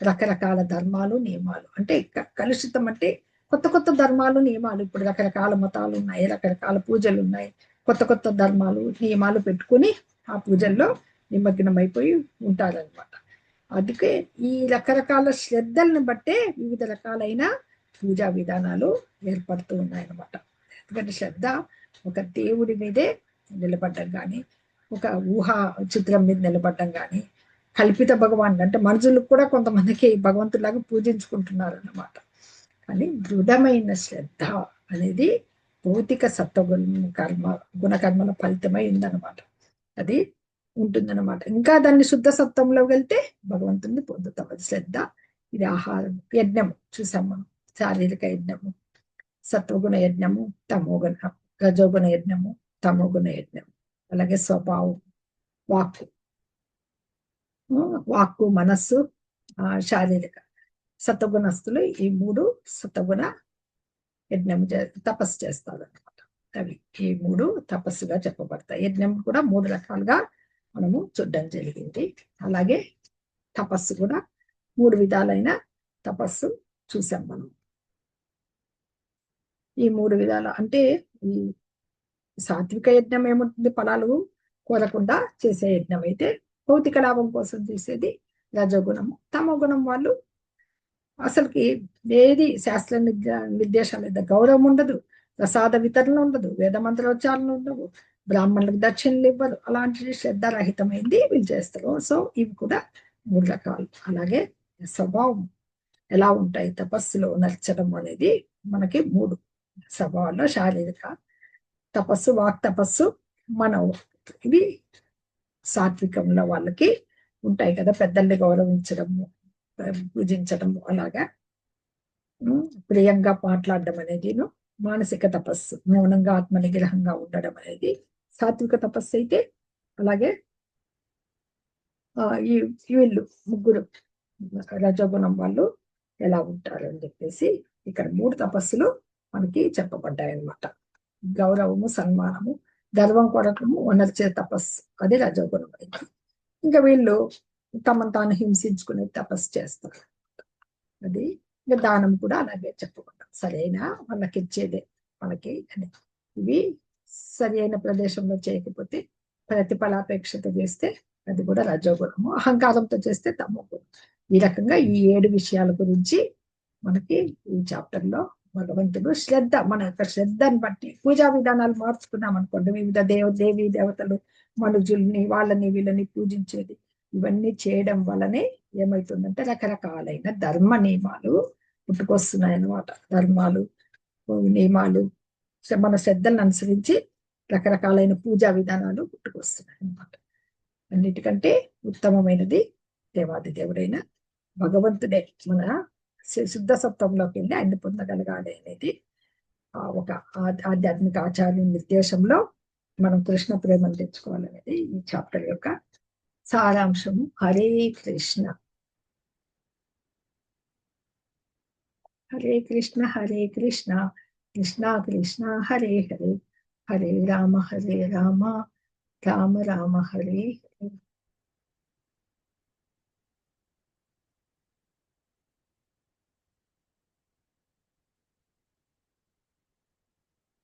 రకరకాల ధర్మాలు నియమాలు అంటే కలుషితం అంటే కొత్త కొత్త ధర్మాలు నియమాలు. ఇప్పుడు రకరకాల మతాలు ఉన్నాయి, రకరకాల పూజలు ఉన్నాయి, కొత్త కొత్త ధర్మాలు నియమాలు పెట్టుకుని ఆ పూజల్లో నిమగ్నమైపోయి ఉంటారనమాట. అందుకే ఈ రకరకాల శ్రద్ధలను బట్టే వివిధ రకాలైన పూజా విధానాలు ఏర్పడుతూ ఉన్నాయన్నమాట. ఎందుకంటే శ్రద్ధ ఒక దేవుడి మీదే నిలబడ్డం కానీ, ఒక ఊహా చిత్రం మీద నిలబడ్డం కానీ, కల్పిత భగవాన్ అంటే మనుషులకు కూడా కొంతమందికి భగవంతులాగా పూజించుకుంటున్నారు అన్నమాట. కానీ దృఢమైన శ్రద్ధ అనేది భౌతిక సత్వగుణ కర్మ గుణకర్మల ఫలితమై ఉందన్నమాట. అది ఉంటుందన్నమాట. ఇంకా దాన్ని శుద్ధ సత్వంలో వెళ్తే భగవంతుని పొందుతాం. అది శ్రద్ధ. ఇది ఆహారం, యజ్ఞము చూసాం మనం, శారీరక యజ్ఞము, సత్వగుణ యజ్ఞము, తమోగుణ రజోగుణ యజ్ఞము, తమోగుణ యజ్ఞము. అలాగే స్వభావం, వాక్కు, వాక్కు, మనస్సు, శారీరక. సత్వగుణస్తులు ఈ మూడు సత్వగుణ యజ్ఞం తపస్సు చేస్తారు అనమాట. అవి ఈ మూడు తపస్సుగా చెప్పబడతాయి. యజ్ఞం కూడా మూడు రకాలుగా మనము చూడడం జరిగింది. అలాగే తపస్సు కూడా మూడు విధాలైన తపస్సు చూసాం మనం. ఈ మూడు విధాలు అంటే ఈ సాత్విక యజ్ఞం ఏముంటుంది, ఫలాలు కోరకుండా చేసే యజ్ఞం అయితే, భౌతిక లాభం కోసం చేసేది రజోగుణము. తమో గుణం వాళ్ళు అసలుకి ఏది శాస్త్ర నిర్దేశాల మీద గౌరవం ఉండదు, ప్రసాద వితరణ ఉండదు, వేద మంత్రోచ్చారణలు ఉండవు, బ్రాహ్మణులకు దక్షిణలు ఇవ్వరు. అలాంటి శ్రద్ధారహితమైంది వీళ్ళు చేస్తారు. సో ఇవి కూడా మూడు రకాలు. అలాగే స్వభావం ఎలా ఉంటాయి తపస్సులో నచ్చడం అనేది మనకి మూడు స్వభావాల్లో శారీరక తపస్సు, వాక్ తపస్సు, మనో. ఇవి సాత్వికంలో వాళ్ళకి ఉంటాయి కదా, పెద్దల్ని గౌరవించడము, పూజించడము, అలాగా ప్రియంగా మాట్లాడడం అనేది మానసిక తపస్సు, మౌనంగా ఆత్మ నిగ్రహంగా ఉండడం అనేది సాత్విక తపస్సు అయితే. అలాగే ఈ వీళ్ళు ముగ్గురు రజోగుణం వాళ్ళు ఎలా ఉంటారు అని చెప్పేసి ఇక్కడ మూడు తపస్సులు మనకి చెప్పబడ్డాయి అన్నమాట. గౌరవము, సన్మానము, గర్వం కొరకము, వనర్చే తపస్సు, అది రజోగుణం అయితే. ఇంకా వీళ్ళు తమను తాను హింసించుకునే తపస్సు చేస్తారు. అది ఇంకా దానం కూడా అలాగే చెప్పబడ్డాం. సరైన వాళ్ళకి ఇచ్చేదే మనకి అని. ఇవి సరి అయిన ప్రదేశంలో చేయకపోతే, ప్రతిఫలాపేక్షతో చేస్తే అది కూడా రజోగుణము, అహంకారంతో చేస్తే తమో గుణం. ఈ రకంగా ఈ 7 విషయాల గురించి మనకి ఈ చాప్టర్ లో భగవంతుడు శ్రద్ధ, మన యొక్క శ్రద్ధను బట్టి పూజా విధానాలు మార్చుకున్నాం అనుకోండి, వివిధ దేవీ దేవతలు మనుజుల్ని వాళ్ళని వీళ్ళని పూజించేది ఇవన్నీ చేయడం వల్లనే ఏమవుతుందంటే రకరకాలైన ధర్మ నియమాలు పుట్టుకొస్తున్నాయి అన్నమాట. ధర్మాలు, నియమాలు మన శ్రద్ధలను అనుసరించి రకరకాలైన పూజా విధానాలు పుట్టుకొస్తున్నాయి అన్నమాట. అన్నిటికంటే ఉత్తమమైనది దేవాది దేవుడైన భగవంతుడే మన శుద్ధ సత్వంలోకి వెళ్ళి ఆయన పొందగలగాలి అనేది ఒక ఆధ్యాత్మిక ఆచార్య నిర్దేశంలో మనం కృష్ణ ప్రేమను తెచ్చుకోవాలనేది ఈ చాప్టర్ యొక్క సారాంశము. హరే కృష్ణ. హరే కృష్ణ హరే కృష్ణ కృష్ణ కృష్ణ హరే హరే, హరే రామ రామ రామ హరే హరే.